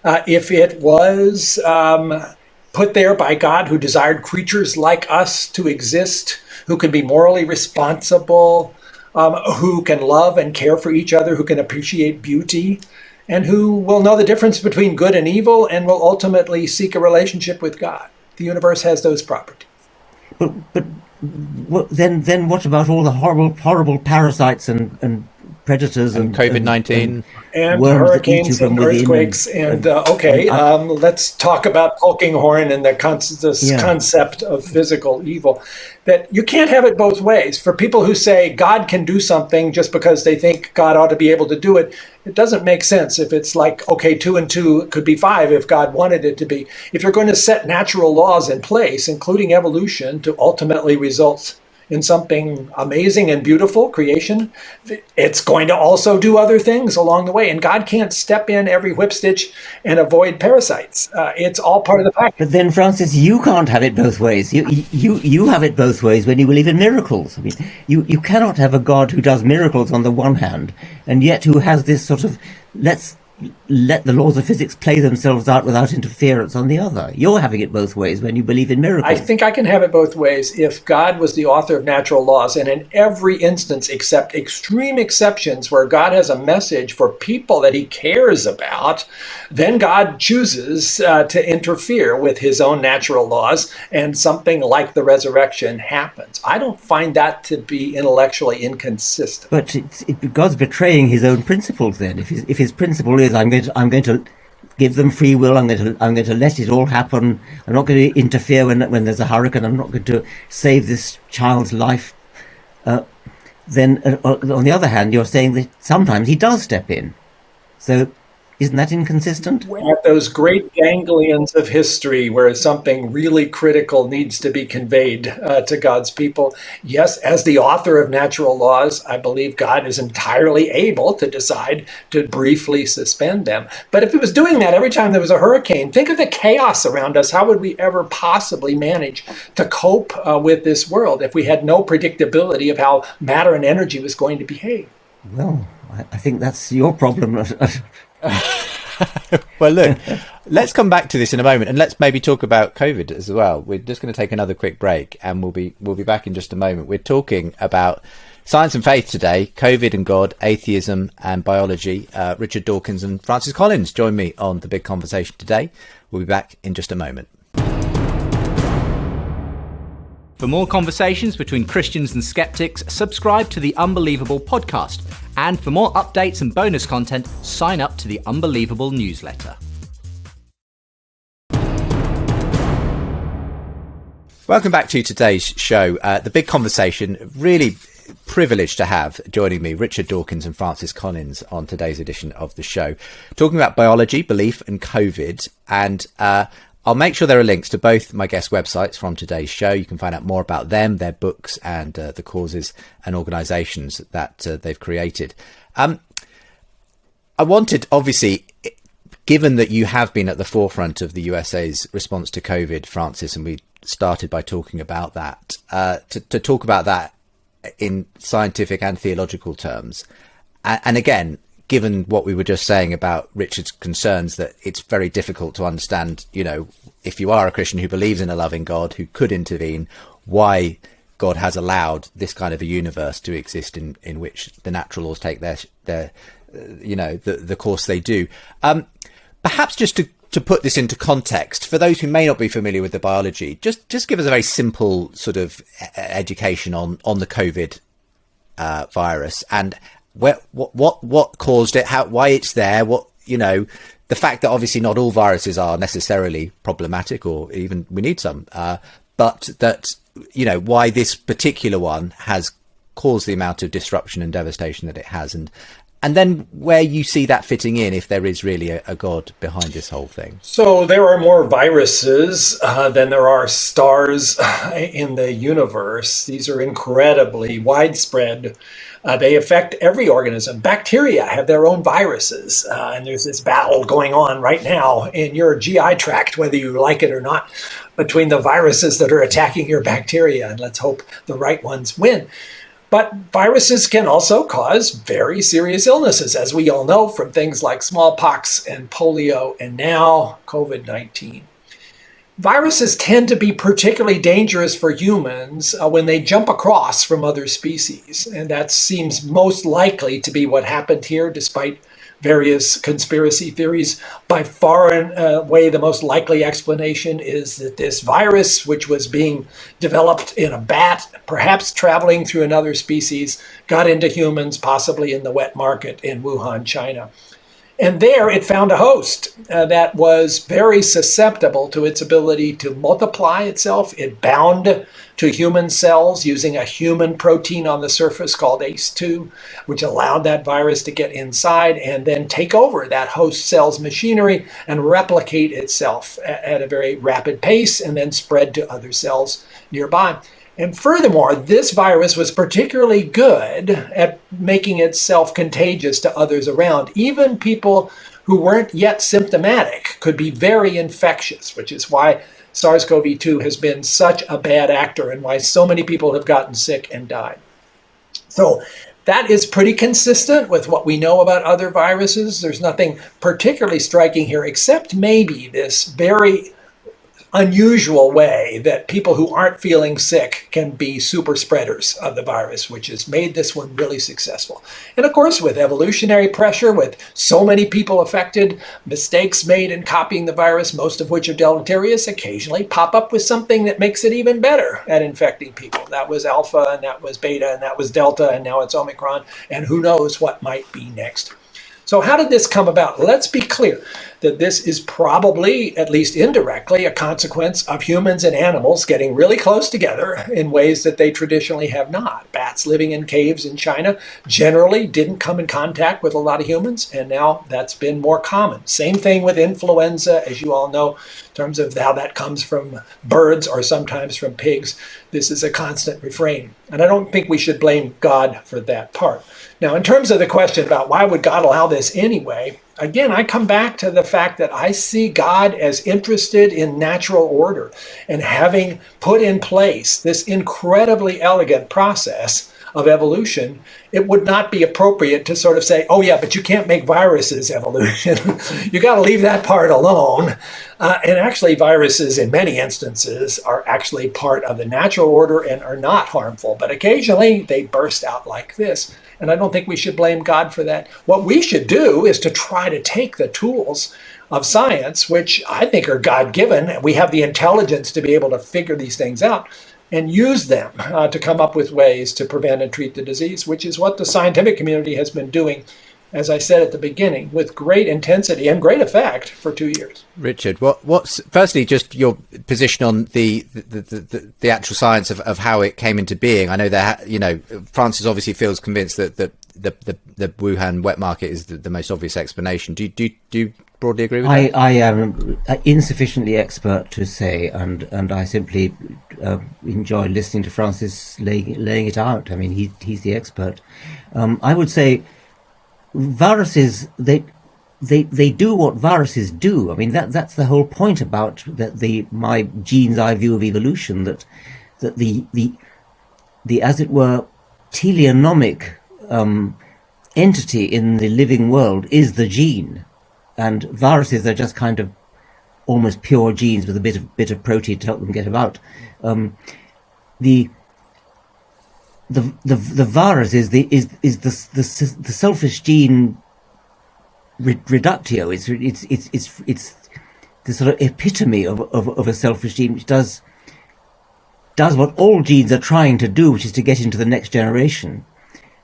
if it was put there by God, who desired creatures like us to exist, who can be morally responsible, who can love and care for each other, who can appreciate beauty, and who will know the difference between good and evil and will ultimately seek a relationship with God. The universe has those properties. But then what about all the horrible parasites and predators and COVID-19 and hurricanes and earthquakes let's talk about Polkinghorne and this concept of physical evil, that you can't have it both ways. For people who say God can do something just because they think God ought to be able to do it, it doesn't make sense if it's like, okay, 2 and 2 could be 5 if God wanted it to be. If you're going to set natural laws in place, including evolution, to ultimately result in something amazing and beautiful, creation, it's going to also do other things along the way. And God can't step in every whip stitch and avoid parasites. It's all part of the package. But then, Francis, you can't have it both ways. You have it both ways when you believe in miracles. You cannot have a God who does miracles on the one hand, and yet who has this sort of, let's let the laws of physics play themselves out without interference on the other. You're having it both ways when you believe in miracles. I think I can have it both ways if God was the author of natural laws, and in every instance except extreme exceptions where God has a message for people that he cares about, then God chooses to interfere with his own natural laws, and something like the resurrection happens. I don't find that to be intellectually inconsistent. But God's betraying his own principles then. If his principle is, I'm going to give them free will. I'm going to let it all happen. I'm not going to interfere when there's a hurricane. I'm not going to save this child's life. then on the other hand, you're saying that sometimes he does step in. So isn't that inconsistent? At those great ganglions of history where something really critical needs to be conveyed to God's people, yes, as the author of natural laws, I believe God is entirely able to decide to briefly suspend them. But if he was doing that every time there was a hurricane, think of the chaos around us. How would we ever possibly manage to cope with this world if we had no predictability of how matter and energy was going to behave? Well, I think that's your problem. Well, look, let's come back to this in a moment, and let's maybe talk about COVID as well. We're just going to take another quick break, and we'll be back in just a moment. We're talking about science and faith today, COVID and God, atheism and biology. Richard Dawkins and Francis Collins join me on the big conversation today. We'll be back in just a moment. For more conversations between Christians and skeptics, subscribe to the Unbelievable podcast. And for more updates and bonus content, sign up to the Unbelievable newsletter. Welcome back to today's show. The big conversation, really privileged to have joining me Richard Dawkins and Francis Collins on today's edition of the show, talking about biology, belief and COVID. And I'll make sure there are links to both my guest websites from today's show. You can find out more about them, their books, and the causes and organisations that they've created. I wanted, obviously, given that you have been at the forefront of the USA's response to COVID, Francis, and we started by talking about that, to talk about that in scientific and theological terms. And again, given what we were just saying about Richard's concerns that it's very difficult to understand, you know, if you are a Christian who believes in a loving God who could intervene, why God has allowed this kind of a universe to exist in which the natural laws take their you know, the course they do. Perhaps just to put this into context, for those who may not be familiar with the biology, just give us a very simple sort of education on the COVID virus and what caused it, why it's there, the fact that obviously not all viruses are necessarily problematic, or even we need some, but that, you know, why this particular one has caused the amount of disruption and devastation that it has, and then where you see that fitting in, if there is really a God behind this whole thing. So there are more viruses than there are stars in the universe. These are incredibly widespread. They affect every organism. Bacteria have their own viruses, and there's this battle going on right now in your GI tract, whether you like it or not, between the viruses that are attacking your bacteria, and let's hope the right ones win. But viruses can also cause very serious illnesses, as we all know, from things like smallpox and polio, and now COVID-19. Viruses tend to be particularly dangerous for humans when they jump across from other species. And that seems most likely to be what happened here, despite various conspiracy theories. By far and away, the most likely explanation is that this virus, which was being developed in a bat, perhaps traveling through another species, got into humans, possibly in the wet market in Wuhan, China. And there it found a host that was very susceptible to its ability to multiply itself. It bound to human cells using a human protein on the surface called ACE2, which allowed that virus to get inside and then take over that host cell's machinery and replicate itself at a very rapid pace and then spread to other cells nearby. And furthermore, this virus was particularly good at making itself contagious to others around. Even people who weren't yet symptomatic could be very infectious, which is why SARS-CoV-2 has been such a bad actor and why so many people have gotten sick and died. So that is pretty consistent with what we know about other viruses. There's nothing particularly striking here, except maybe this very unusual way that people who aren't feeling sick can be super spreaders of the virus, which has made this one really successful. And of course, with evolutionary pressure, with so many people affected, mistakes made in copying the virus, most of which are deleterious, occasionally pop up with something that makes it even better at infecting people. That was Alpha, and that was Beta, and that was Delta, and now it's Omicron, and who knows what might be next. So how did this come about? Let's be clear. that this is probably, at least indirectly, a consequence of humans and animals getting really close together in ways that they traditionally have not. Bats living in caves in China generally didn't come in contact with a lot of humans, and now that's been more common. Same thing with influenza, as you all know, in terms of how that comes from birds or sometimes from pigs. This is a constant refrain. And I don't think we should blame God for that part. Now, in terms of the question about why would God allow this anyway, again, I come back to the fact that I see God as interested in natural order and having put in place this incredibly elegant process of evolution. It would not be appropriate to sort of say, oh yeah, but you can't make viruses, evolution. You got to leave that part alone. And actually, viruses in many instances are actually part of the natural order and are not harmful. But occasionally they burst out like this. And I don't think we should blame God for that. What we should do is to try to take the tools of science, which I think are God-given. We have the intelligence to be able to figure these things out and use them to come up with ways to prevent and treat the disease, which is what the scientific community has been doing, as I said at the beginning, with great intensity and great effect for 2 years. Richard, what's firstly just your position on the actual science of how it came into being? I know that Francis obviously feels convinced that the Wuhan wet market is the most obvious explanation. Do you broadly agree with that? I am insufficiently expert to say, and I simply enjoy listening to Francis laying it out. I mean, he's the expert. I would say viruses, they do what viruses do. I mean, that's the whole point about my gene's eye view of evolution, that the as it were teleonomic entity in the living world is the gene, and viruses are just kind of almost pure genes with a bit of protein to help them get about. The virus is the selfish gene reductio. It's the sort of epitome of a selfish gene, which does what all genes are trying to do, which is to get into the next generation,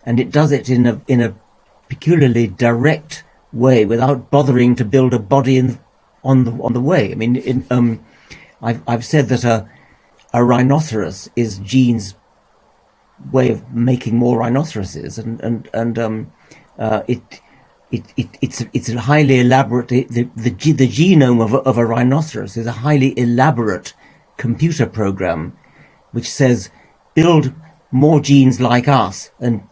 and it does it in a peculiarly direct way without bothering to build a body on the way. I mean, I've said that a rhinoceros is gene's way of making more rhinoceroses, and it's a highly elaborate. The genome of a rhinoceros is a highly elaborate computer program, which says build more genes like us, and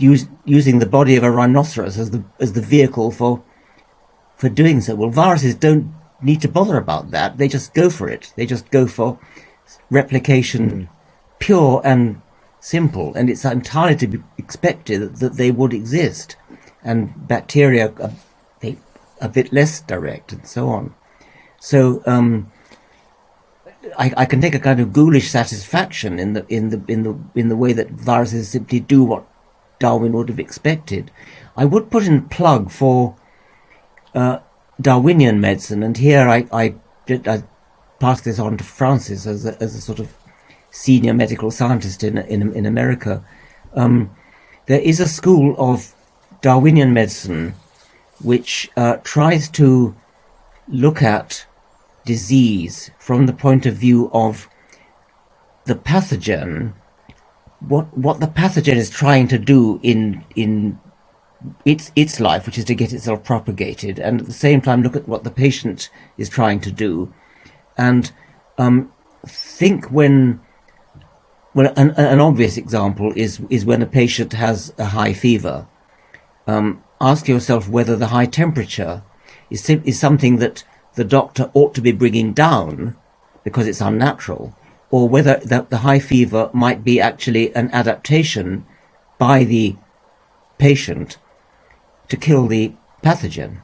using the body of a rhinoceros as the vehicle for doing so. Well, viruses don't need to bother about that. They just go for it. They just go for replication, pure and simple, and it's entirely to be expected that they would exist. And bacteria are a bit less direct, and so on. So I can take a kind of ghoulish satisfaction in the way that viruses simply do what Darwin would have expected. I would put in a plug for Darwinian medicine, and here I pass this on to Francis as a sort of senior medical scientist in America. There is a school of Darwinian medicine which tries to look at disease from the point of view of the pathogen, what the pathogen is trying to do in its life, which is to get itself propagated, and at the same time look at what the patient is trying to do, and think when. Well, an obvious example is when a patient has a high fever. Ask yourself whether the high temperature is something that the doctor ought to be bringing down because it's unnatural, or whether the high fever might be actually an adaptation by the patient to kill the pathogen,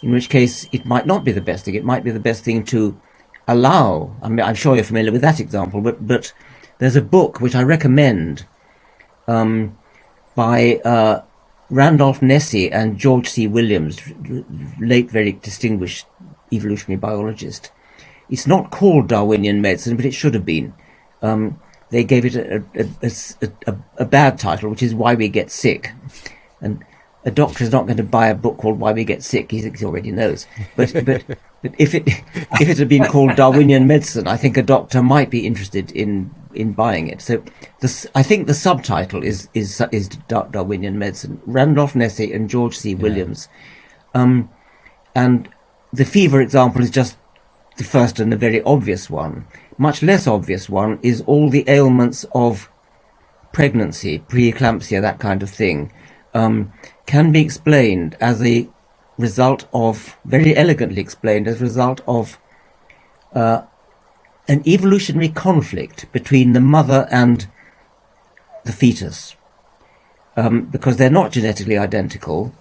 in which case it might not be the best thing. It might be the best thing to allow. I mean, I'm sure you're familiar with that example, but there's a book which I recommend by Randolph Nesse and George C. Williams, late very distinguished evolutionary biologist. It's not called Darwinian Medicine, but it should have been. They gave it a bad title, which is Why We Get Sick. And a doctor is not going to buy a book called Why We Get Sick. He already knows. But if it had been called Darwinian Medicine, I think a doctor might be interested in buying it. So I think the subtitle is Darwinian Medicine. Randolph Nesse and George C. Williams. And the fever example is just the first and a very obvious one. Much less obvious one is all the ailments of pregnancy, preeclampsia, that kind of thing, can be explained as a result of, very elegantly explained, as a result of an evolutionary conflict between the mother and the fetus, because they're not genetically identical,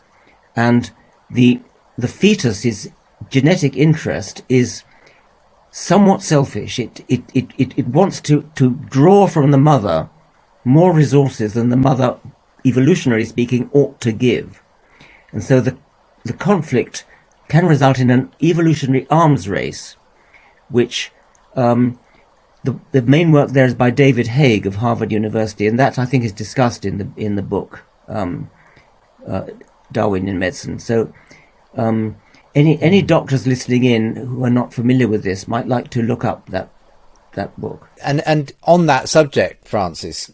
and the fetus's genetic interest is somewhat selfish. It wants to draw from the mother more resources than the mother, evolutionarily speaking, ought to give. And so the conflict can result in an evolutionary arms race, which the main work there is by David Haig of Harvard University, and that I think is discussed in the book Darwinian Medicine. So any doctors listening in who are not familiar with this might like to look up that book. And on that subject, Francis,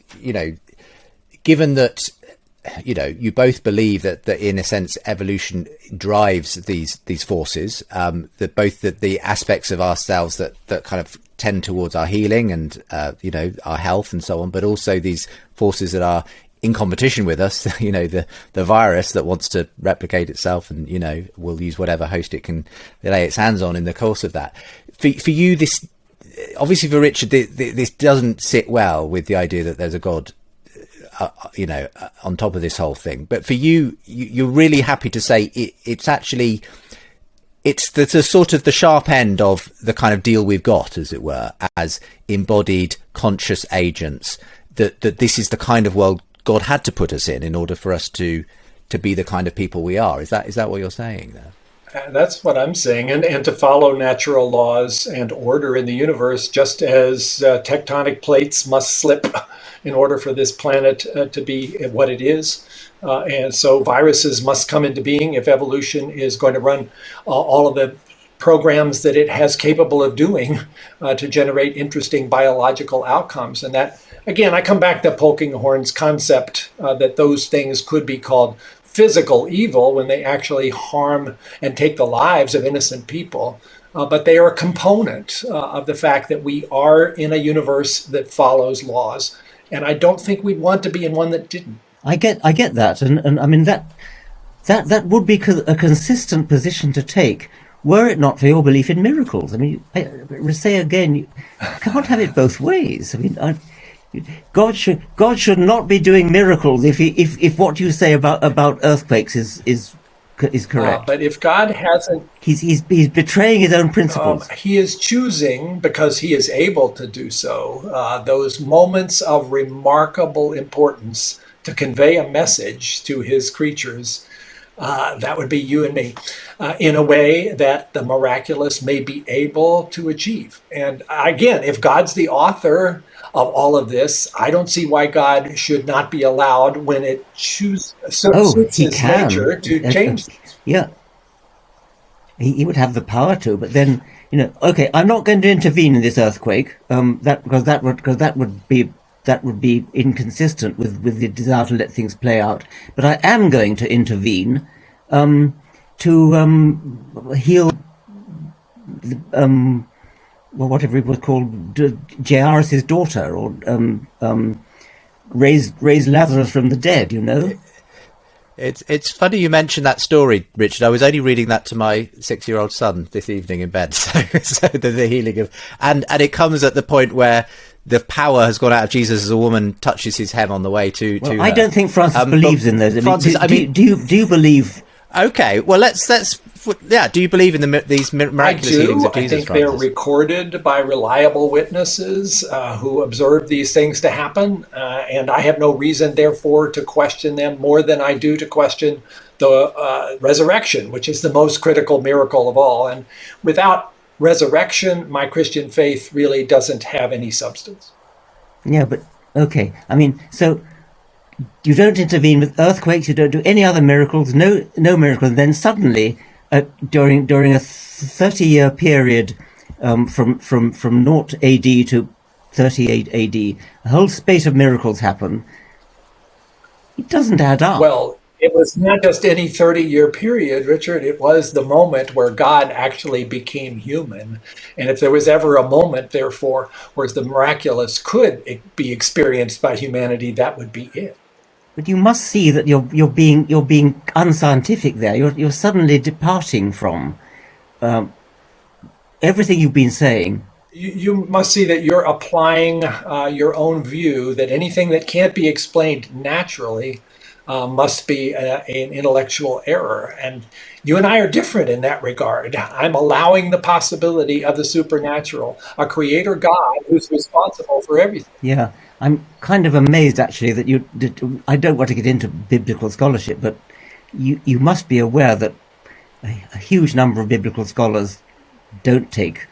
given that you both believe that in a sense evolution drives these forces, that both the aspects of ourselves that kind of tend towards our healing and our health and so on, but also these forces that are in competition with us, the virus that wants to replicate itself and will use whatever host it can lay its hands on in the course of that. For you, this obviously, for Richard, this doesn't sit well with the idea that there's a God on top of this whole thing. But for you, you're really happy to say it's actually, it's the sort of the sharp end of the kind of deal we've got, as it were, as embodied conscious agents, that this is the kind of world God had to put us in order for us to be the kind of people we are. Is that what you're saying there? That's what I'm saying, and to follow natural laws and order in the universe, just as tectonic plates must slip in order for this planet to be what it is. And so viruses must come into being if evolution is going to run all of the programs that it has capable of doing to generate interesting biological outcomes. And that, again, I come back to Polkinghorne's concept that those things could be called physical evil when they actually harm and take the lives of innocent people. But they are a component of the fact that we are in a universe that follows laws. And I don't think we'd want to be in one that didn't. I get that. And I mean, that would be a consistent position to take were it not for your belief in miracles. I mean, I say again, you can't have it both ways. I mean, God should not be doing miracles if what you say about earthquakes is correct. But if God hasn't, he's betraying his own principles. He is choosing, because he is able to do so, those moments of remarkable importance to convey a message to his creatures. That would be you and me, in a way that the miraculous may be able to achieve. And again, if God's the author of all of this, I don't see why God should not be allowed, when it suits his nature, to change things. Yeah, he would have the power to, but then okay, I'm not going to intervene in this earthquake, because that would be inconsistent with the desire to let things play out. But I am going to intervene to heal whatever it was called, Jairus' daughter, or raise Lazarus from the dead. It's funny you mentioned that story, Richard. I was only reading that to my 6-year-old son this evening in bed. So the healing of, and it comes at the point where the power has gone out of Jesus as a woman touches his hem on the way to. Well, I don't think Francis believes in those. Do you believe? Okay, well let's do you believe in these miraculous healings of Jesus? I think they're recorded by reliable witnesses who observed these things to happen, and I have no reason, therefore, to question them more than I do to question the resurrection, which is the most critical miracle of all. And without resurrection, my Christian faith really doesn't have any substance. Yeah, but okay. I mean, so You don't intervene with earthquakes. You don't do any other miracles. No miracles. And then suddenly, during a 30-year period, from 0 AD to 38 AD, a whole spate of miracles happen. It doesn't add up. Well, it was not just any 30-year period, Richard. It was the moment where God actually became human. And if there was ever a moment, therefore, where the miraculous could be experienced by humanity, that would be it. But you must see that you're being unscientific there. You're suddenly departing from everything you've been saying. You must see that you're applying your own view that anything that can't be explained naturally must be an intellectual error. And you and I are different in that regard. I'm allowing the possibility of the supernatural, a creator God who's responsible for everything. Yeah, I'm kind of amazed actually that I don't want to get into biblical scholarship, but you must be aware that a huge number of biblical scholars don't take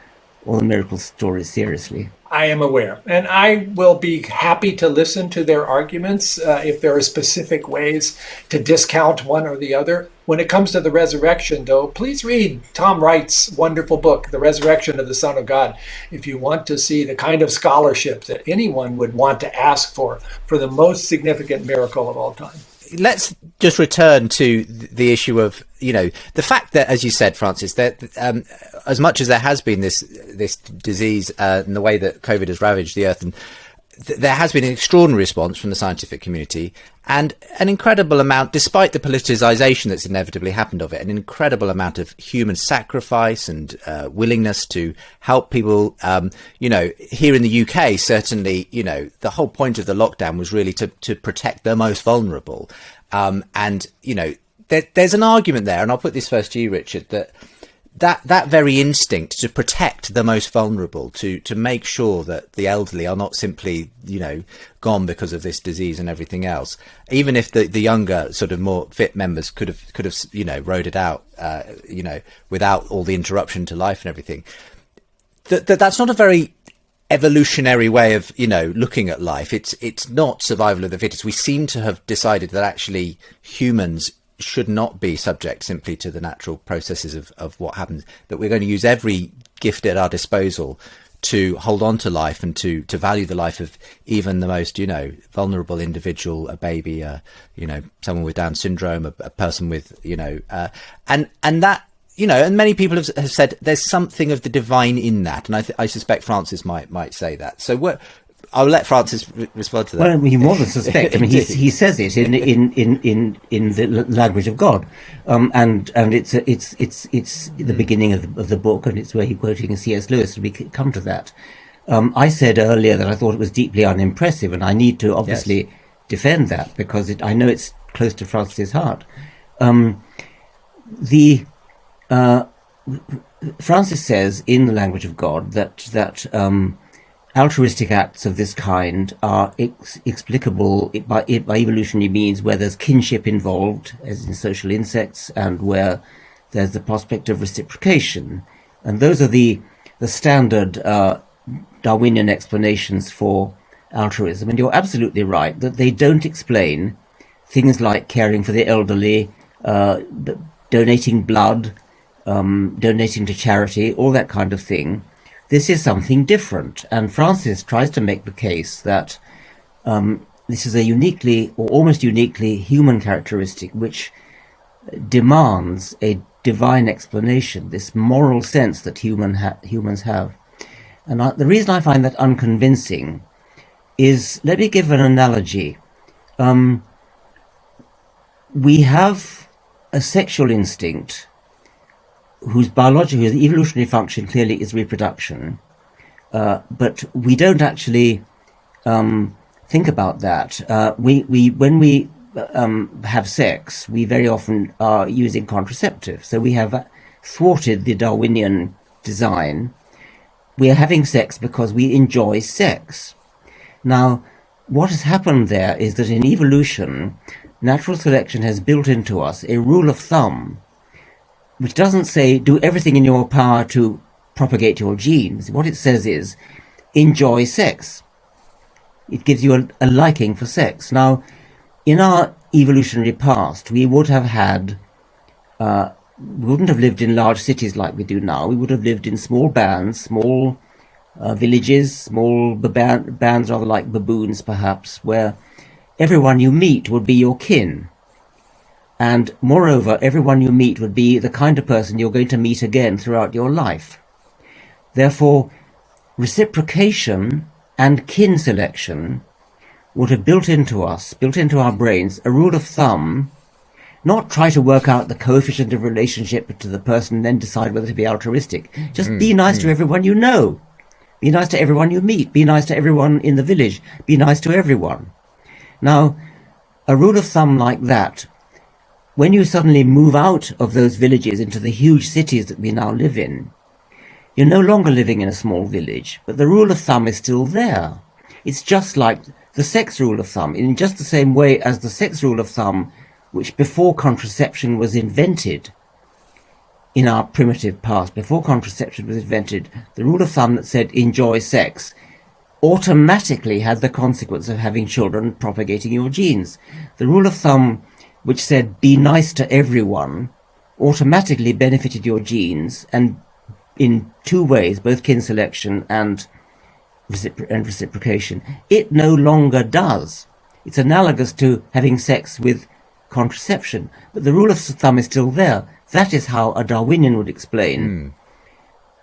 all the miracle stories seriously. I am aware, and I will be happy to listen to their arguments if there are specific ways to discount one or the other. When it comes to the resurrection, though, please read Tom Wright's wonderful book, The Resurrection of the Son of God, if you want to see the kind of scholarship that anyone would want to ask for the most significant miracle of all time. Let's just return to the issue of, the fact that, as you said, Francis, that as much as there has been this disease and the way that COVID has ravaged the earth, and there has been an extraordinary response from the scientific community and an incredible amount, despite the politicization that's inevitably happened of it, an incredible amount of human sacrifice and willingness to help people. Here in the UK, certainly, the whole point of the lockdown was really to protect the most vulnerable. There's an argument there, and I'll put this first to you, Richard, that very instinct to protect the most vulnerable, to make sure that the elderly are not simply, gone because of this disease and everything else, even if the younger, sort of more fit members could have, rode it out, without all the interruption to life and everything. That's not a very evolutionary way of, looking at life. It's not survival of the fittest. We seem to have decided that actually humans should not be subject simply to the natural processes of what happens, that we're going to use every gift at our disposal to hold on to life and to value the life of even the most, vulnerable individual, a baby, someone with Down syndrome, a person with, and that, and many people have said there's something of the divine in that. And I suspect Francis might say that. So I'll let Francis respond to that. Well, you more than suspect. I mean, he says it in the language of God, and it's the beginning of the book, and it's where he's quoting C.S. Lewis. And we come to that. I said earlier that I thought it was deeply unimpressive, and I need to obviously defend that because I know it's close to Francis's heart. Francis says in the language of God that altruistic acts of this kind are explicable by evolutionary means where there's kinship involved, as in social insects, and where there's the prospect of reciprocation. And those are the standard Darwinian explanations for altruism. And you're absolutely right that they don't explain things like caring for the elderly, donating blood, donating to charity, all that kind of thing. This is something different, and Francis tries to make the case that this is a uniquely or almost uniquely human characteristic which demands a divine explanation, this moral sense that humans have. And the reason I find that unconvincing is, let me give an analogy. We have a sexual instinct whose evolutionary function clearly is reproduction, but we don't actually think about that. When we have sex, we very often are using contraceptives, so we have thwarted the Darwinian design. We are having sex because we enjoy sex. Now, what has happened there is that in evolution, natural selection has built into us a rule of thumb which doesn't say do everything in your power to propagate your genes. What it says is enjoy sex. It gives you a liking for sex. Now, in our evolutionary past, we would have had, we wouldn't have lived in large cities like we do now. We would have lived in small bands, small villages, small bands rather like baboons perhaps, where everyone you meet would be your kin. And moreover, everyone you meet would be the kind of person you're going to meet again throughout your life. Therefore, reciprocation and kin selection would have built into our brains, a rule of thumb, not try to work out the coefficient of relationship to the person and then decide whether to be altruistic. Just be nice to everyone you know. Be nice to everyone you meet. Be nice to everyone in the village. Be nice to everyone. Now, a rule of thumb like that, when you suddenly move out of those villages into the huge cities that we now live in, you're no longer living in a small village, but the rule of thumb is still there. It's just like the sex rule of thumb, in just the same way as the sex rule of thumb, which before contraception was invented, in our primitive past, before contraception was invented, the rule of thumb that said enjoy sex automatically had the consequence of having children propagating your genes. The rule of thumb which said be nice to everyone automatically benefited your genes, and in two ways, both kin selection and reciprocation. It no longer does. It's analogous to having sex with contraception, but the rule of thumb is still there. That is how a Darwinian would explain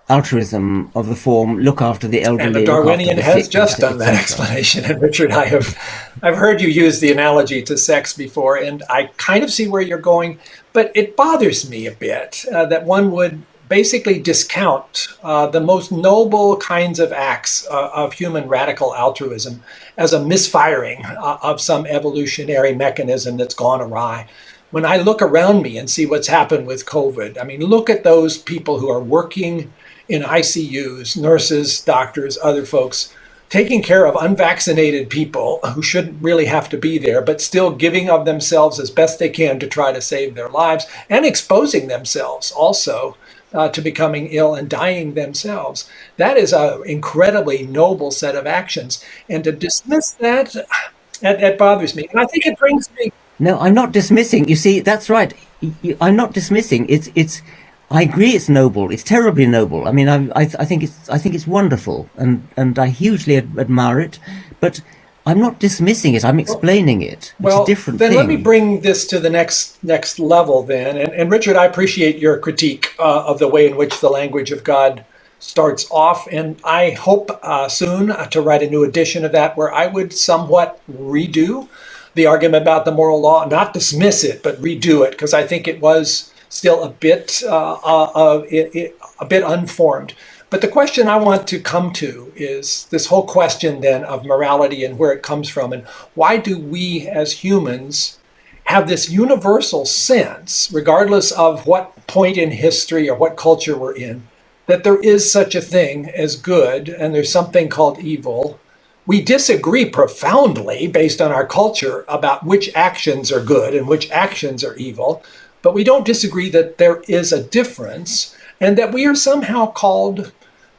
altruism of the form look after the elderly. And the Darwinian has just done that explanation. And Richard, I've heard you use the analogy to sex before, and I kind of see where you're going, but it bothers me a bit that one would basically discount the most noble kinds of acts of human radical altruism as a misfiring of some evolutionary mechanism that's gone awry. When I look around me and see what's happened with COVID, I mean, look at those people who are working in ICUs, nurses, doctors, other folks, taking care of unvaccinated people who shouldn't really have to be there, but still giving of themselves as best they can to try to save their lives, and exposing themselves also to becoming ill and dying themselves. That is an incredibly noble set of actions. And to dismiss that bothers me. And I think it brings me... No, I'm not dismissing. You see, that's right. I'm not dismissing. It's. I agree. It's noble. It's terribly noble. I mean, I think it's wonderful, and I hugely admire it. But I'm not dismissing it. I'm explaining it. It's a different thing. Then let me bring this to the next level. Then, and Richard, I appreciate your critique of the way in which the language of God starts off, and I hope soon to write a new edition of that where I would somewhat redo the argument about the moral law, not dismiss it, but redo it, because I think it was still a bit unformed. But the question I want to come to is this whole question then of morality and where it comes from, and why do we as humans have this universal sense, regardless of what point in history or what culture we're in, that there is such a thing as good and there's something called evil. We disagree profoundly based on our culture about which actions are good and which actions are evil, but we don't disagree that there is a difference and that we are somehow called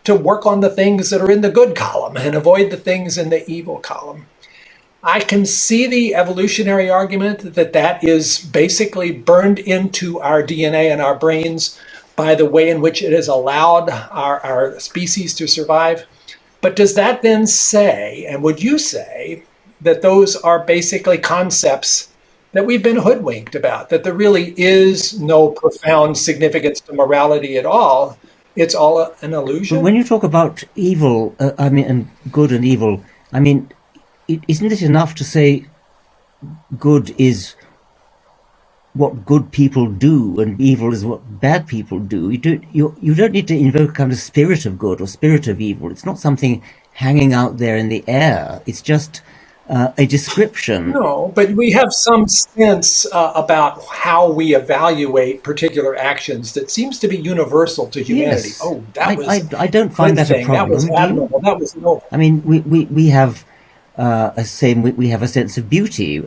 to work on the things that are in the good column and avoid the things in the evil column. I can see the evolutionary argument that is basically burned into our DNA and our brains by the way in which it has allowed our species to survive. But does that then say, and would you say, that those are basically concepts that we've been hoodwinked about, that there really is no profound significance to morality at all? It's all an illusion? But when you talk about evil, and good and evil, isn't it enough to say good is what good people do and evil is what bad people do? You don't need to invoke a kind of spirit of good or spirit of evil. It's not something hanging out there in the air. It's just a description. No, but we have some sense about how we evaluate particular actions that seems to be universal to humanity. Yes. Oh, that was I don't find that a problem. That was admirable. That was noble. I mean, we have we have a sense of beauty.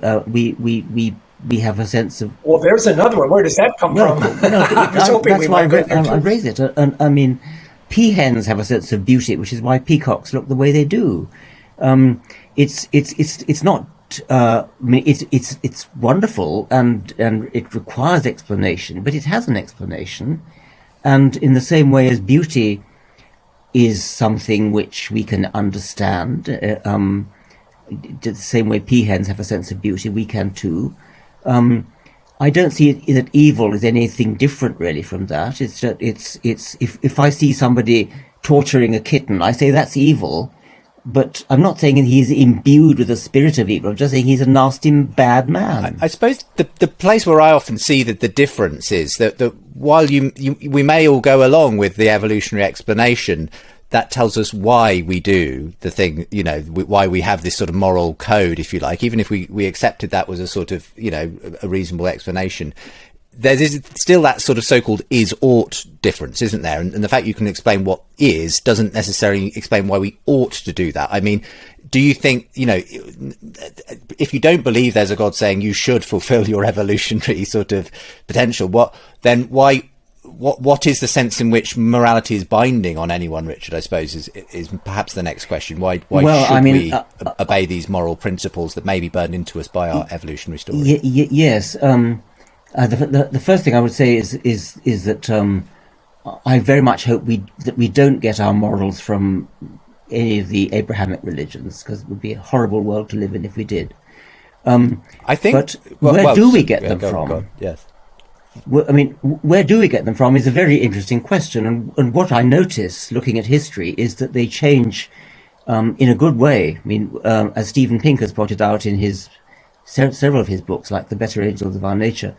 We have a sense of... Well, there's another one. Where does that come from? That's why I raise it. And I mean, peahens have a sense of beauty, which is why peacocks look the way they do. It's not I mean, it's wonderful and it requires explanation, but it has an explanation. And in the same way as beauty is something which we can understand, the same way peahens have a sense of beauty, we can too. I don't see that evil is anything different really from that. It's that if I see somebody torturing a kitten, I say that's evil. But I'm not saying he's imbued with the spirit of evil. I'm just saying he's a nasty, bad man. I suppose the place where I often see that the difference is that while we may all go along with the evolutionary explanation, that tells us why we do the thing, why we have this sort of moral code, if you like, even if we accepted that was a sort of, a reasonable explanation. There's still that sort of so-called is-ought difference, isn't there? And the fact you can explain what is doesn't necessarily explain why we ought to do that. I mean, do you think, if you don't believe there's a God saying you should fulfill your evolutionary sort of potential, what is the sense in which morality is binding on anyone, Richard, I suppose, is perhaps the next question. Why should we obey these moral principles that may be burned into us by our evolutionary story? Yes. The first thing I would say is that I very much hope that we don't get our morals from any of the Abrahamic religions, because it would be a horrible world to live in if we did. I think. But where do we get them from? Go. Yes. I mean, where do we get them from is a very interesting question. And what I notice looking at history is that they change in a good way. I mean, as Steven Pinker has pointed out in several of his books, like The Better Angels of Our Nature,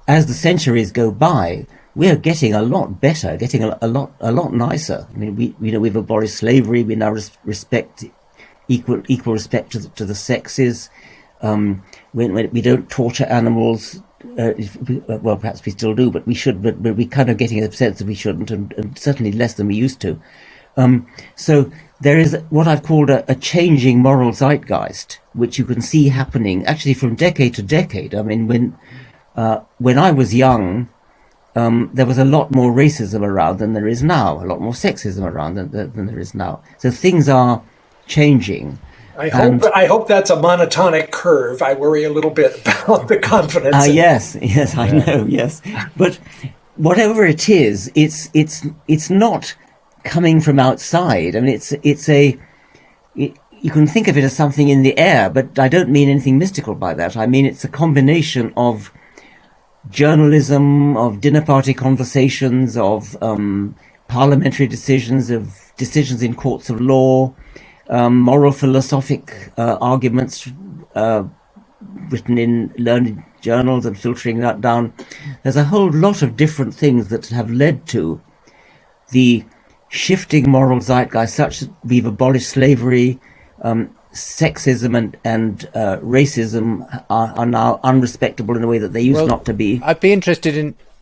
as the centuries go by, we're getting a lot better, getting a lot nicer. I mean, we've abolished slavery. We now respect equal respect to the sexes. We don't torture animals. Well, perhaps we still do, but we should. But we're kind of getting a sense that we shouldn't, and certainly less than we used to. So there is what I've called a changing moral zeitgeist, which you can see happening actually from decade to decade. I mean, when I was young, there was a lot more racism around than there is now, a lot more sexism around than there is now. So things are changing. I hope that's a monotonic curve. I worry a little bit about the confidence. Yes, I know, yes. But whatever it is, it's not coming from outside. I mean, you can think of it as something in the air, but I don't mean anything mystical by that. I mean, it's a combination of journalism, of dinner party conversations, of parliamentary decisions, of decisions in courts of law, moral philosophic arguments written in learned journals and filtering that down. There's a whole lot of different things that have led to the shifting moral zeitgeist, such that we've abolished slavery, sexism and racism are now unrespectable in a way that they used not to be. I'd be interested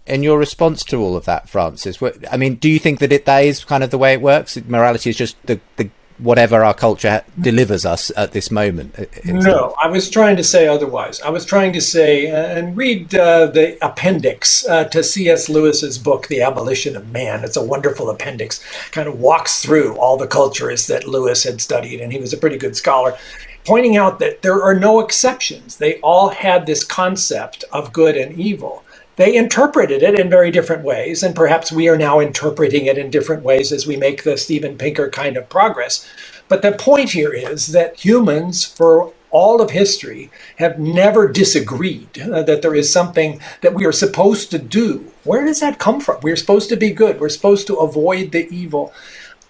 in your response to all of that, Francis. I mean, do you think that that is kind of the way it works? Morality is just the whatever our culture delivers us at this moment? No, I was trying to say otherwise. I was trying to say, and read the appendix to C.S. Lewis's book, The Abolition of Man. It's a wonderful appendix, kind of walks through all the cultures that Lewis had studied, and he was a pretty good scholar, pointing out that there are no exceptions. They all had this concept of good and evil. They interpreted it in very different ways, and perhaps we are now interpreting it in different ways as we make the Steven Pinker kind of progress. But the point here is that humans, for all of history, have never disagreed that there is something that we are supposed to do. Where does that come from? We're supposed to be good. We're supposed to avoid the evil.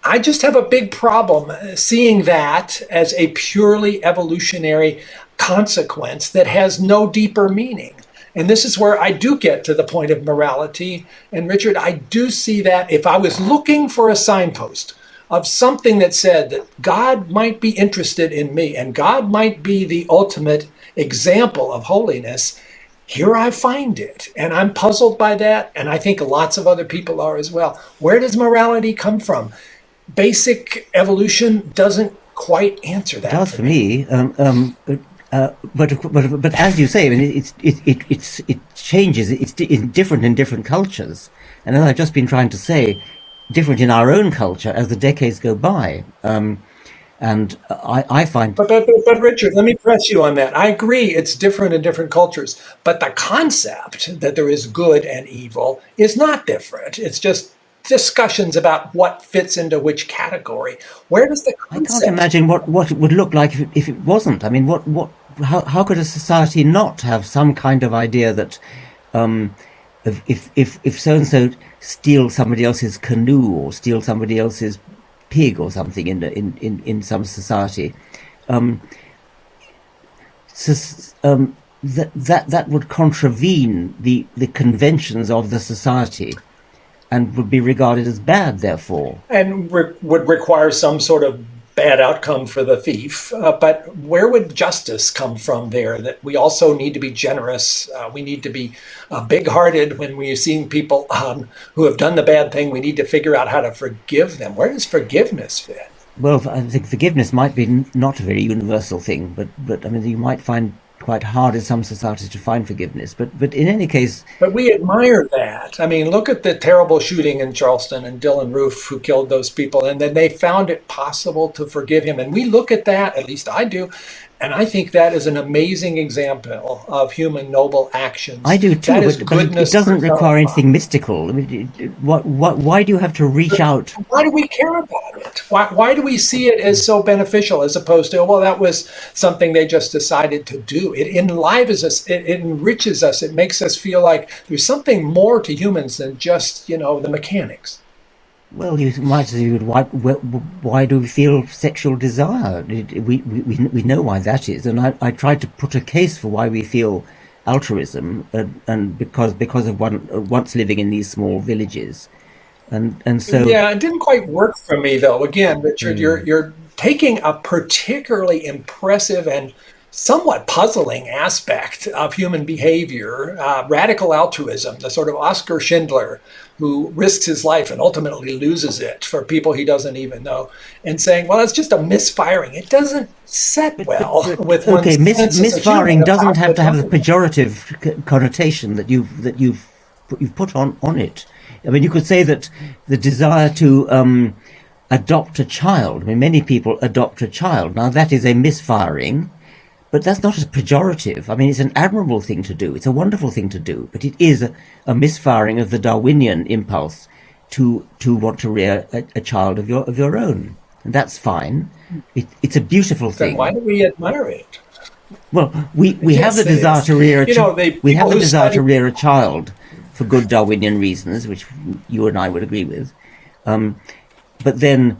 I just have a big problem seeing that as a purely evolutionary consequence that has no deeper meaning. And this is where I do get to the point of morality. And Richard, I do see that if I was looking for a signpost of something that said that God might be interested in me and God might be the ultimate example of holiness, here I find it. And I'm puzzled by that. And I think lots of other people are as well. Where does morality come from? Basic evolution doesn't quite answer that. It does for me. But as you say, I mean, it changes. It's different in different cultures, and as I've just been trying to say, different in our own culture as the decades go by. And I find But Richard, let me press you on that. I agree it's different in different cultures, but the concept that there is good and evil is not different. It's just discussions about what fits into which category. Where does the I can't concept? imagine what it would look like if it wasn't. I mean, how could a society not have some kind of idea that if so and so steal somebody else's canoe or steal somebody else's pig or something in some society, that would contravene the conventions of the society and would be regarded as bad, therefore. And would require some sort of bad outcome for the thief. But where would justice come from there? That we also need to be generous. We need to be big-hearted when we're seeing people who have done the bad thing. We need to figure out how to forgive them. Where does forgiveness fit? Well, I think forgiveness might be not a very universal thing, but I mean, you might find quite hard in some societies to find forgiveness. But in any case, But we admire that. I mean, look at the terrible shooting in Charleston and Dylan Roof, who killed those people, and then they found it possible to forgive him. And we look at that, at least I do, and I think that is an amazing example of human noble actions. I do too, That is but it goodness doesn't require personified. anything mystical. I mean, why do you have to reach out? Why do we care about it? Why do we see it as so beneficial as opposed to, oh, well, that was something they just decided to do? It enlivens us, it enriches us, it makes us feel like there's something more to humans than just, the mechanics. Well, you might say, why do we feel sexual desire? We know why that is, and I tried to put a case for why we feel altruism, and because of once living in these small villages, and so Yeah, it didn't quite work for me though. Again, Richard, you're taking a particularly impressive and somewhat puzzling aspect of human behavior, radical altruism, the sort of Oscar Schindler who risks his life and ultimately loses it for people he doesn't even know, and saying, well, it's just a misfiring. It doesn't set well with okay, one's sense as a misfiring human doesn't about have to have the the pejorative connotation that you've put on it. I mean, you could say that the desire to adopt a child. I mean, many people adopt a child. Now, that is a misfiring, but that's not a pejorative. I mean, it's an admirable thing to do. It's a wonderful thing to do, but it is a misfiring of the Darwinian impulse to want to rear a child of your own, and that's fine. It's a beautiful Then thing. why do we admire it? Well, we have Yes, the it desire is. to rear we have People the who desire to study rear a child for good Darwinian reasons, which you and I would agree with. But then,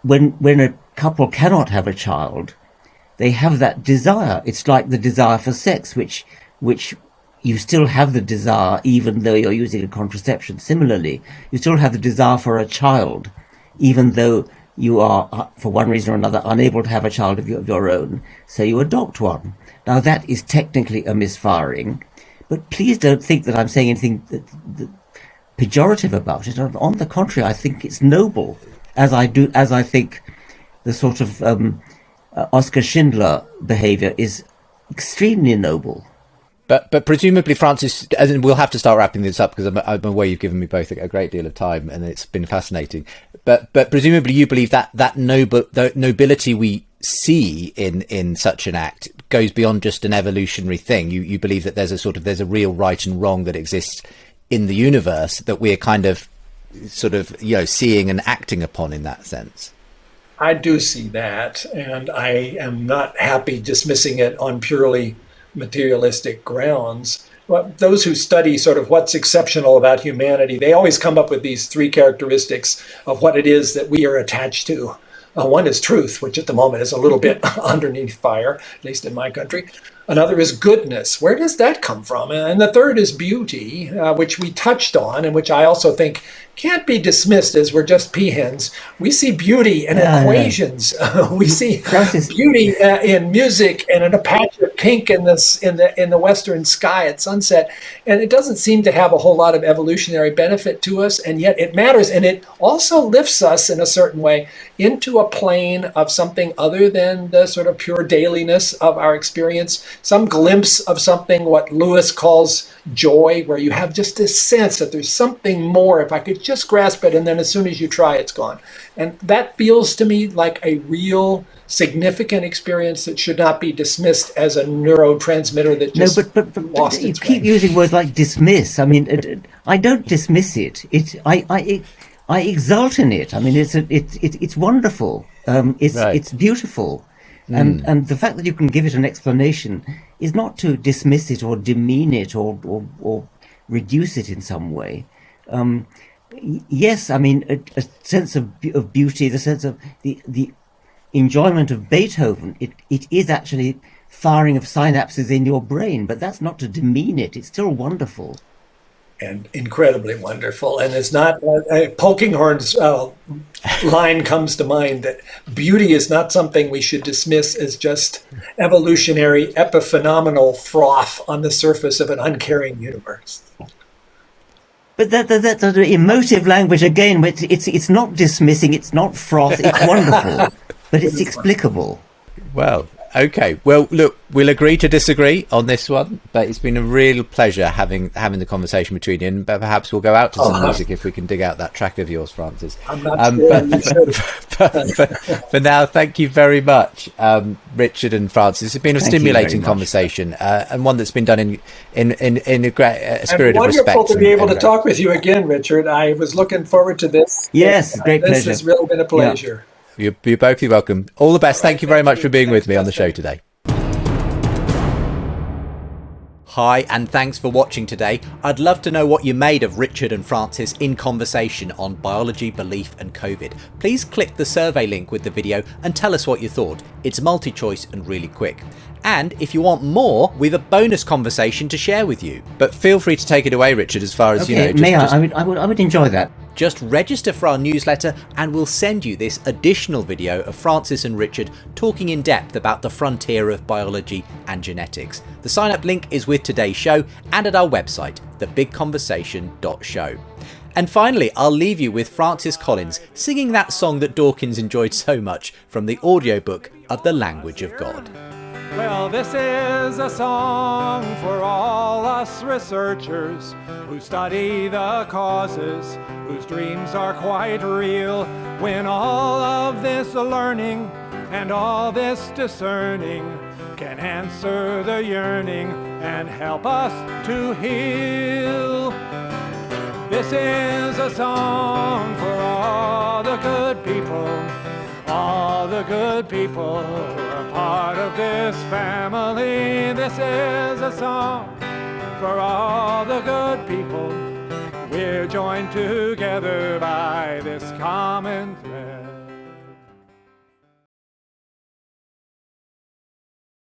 when a couple cannot have a child, they have that desire. It's like the desire for sex, which you still have the desire even though you're using a contraception. Similarly, you still have the desire for a child, even though you are, for one reason or another, unable to have a child of your own. So you adopt one. Now that is technically a misfiring, but please don't think that I'm saying anything that pejorative about it. On the contrary, I think it's noble, as I think the sort of Oscar Schindler behavior is extremely noble. But presumably, Francis, and we'll have to start wrapping this up because I'm aware you've given me both a great deal of time and it's been fascinating. But presumably, you believe that the nobility we see in such an act goes beyond just an evolutionary thing. You believe that there's a real right and wrong that exists in the universe that we're kind of seeing and acting upon in that sense. I do see that, and I am not happy dismissing it on purely materialistic grounds. Well, those who study sort of what's exceptional about humanity, they always come up with these three characteristics of what it is that we are attached to. One is truth, which at the moment is a little bit underneath fire, at least in my country. Another is goodness. Where does that come from? And the third is beauty, which we touched on, and which I also think can't be dismissed as we're just peahens. We see beauty in equations. We see Francis, beauty in music and in a patch of pink in the western sky at sunset. And it doesn't seem to have a whole lot of evolutionary benefit to us, and yet it matters. And it also lifts us in a certain way into a plane of something other than the sort of pure dailiness of our experience, some glimpse of something what Lewis calls joy, where you have just this sense that there's something more. If I could just grasp it, and then as soon as you try, it's gone. And that feels to me like a real significant experience that should not be dismissed as a neurotransmitter that just lost you its keep way. using words like dismiss. I mean, I don't dismiss it. I exult in it. I mean, it's wonderful. It's beautiful. And the fact that you can give it an explanation is not to dismiss it or demean it or reduce it in some way. Yes, I mean, a sense of beauty, the sense of the enjoyment of Beethoven, it is actually firing of synapses in your brain, but that's not to demean it. It's still wonderful. And incredibly wonderful. And it's not, Polkinghorne's line comes to mind that beauty is not something we should dismiss as just evolutionary, epiphenomenal froth on the surface of an uncaring universe. But that's an emotive language again. But it's not dismissing. It's not froth. It's wonderful, but it's explicable. Well, okay. Well, look, we'll agree to disagree on this one, but it's been a real pleasure having the conversation between you. And perhaps we'll go out to some music if we can dig out that track of yours, Francis. I'm not sure. For now, thank you very much, Richard and Francis. It's been a stimulating conversation and one that's been done in a great spirit of respect. Wonderful to be able to talk with you again, Richard. I was looking forward to this. Yes, great pleasure. This has really been a pleasure. Yeah. You're both welcome. All the best. Thank you very much for being with me on the show today. Hi, and thanks for watching today. I'd love to know what you made of Richard and Francis in conversation on biology, belief and COVID. Please click the survey link with the video and tell us what you thought. It's multi-choice and really quick. And if you want more, we've a bonus conversation to share with you. But feel free to take it away, Richard, as far as I would enjoy that. Just register for our newsletter and we'll send you this additional video of Francis and Richard talking in depth about the frontier of biology and genetics. The sign up link is with today's show and at our website, thebigconversation.show. And finally, I'll leave you with Francis Collins singing that song that Dawkins enjoyed so much from the audiobook of The Language of God. Well, this is a song for all us researchers who study the causes, whose dreams are quite real. When all of this learning and all this discerning can answer the yearning and help us to heal. This is a song for all the good people, all the good people who are part of this family. This is a song for all the good people. We're joined together by this common thread.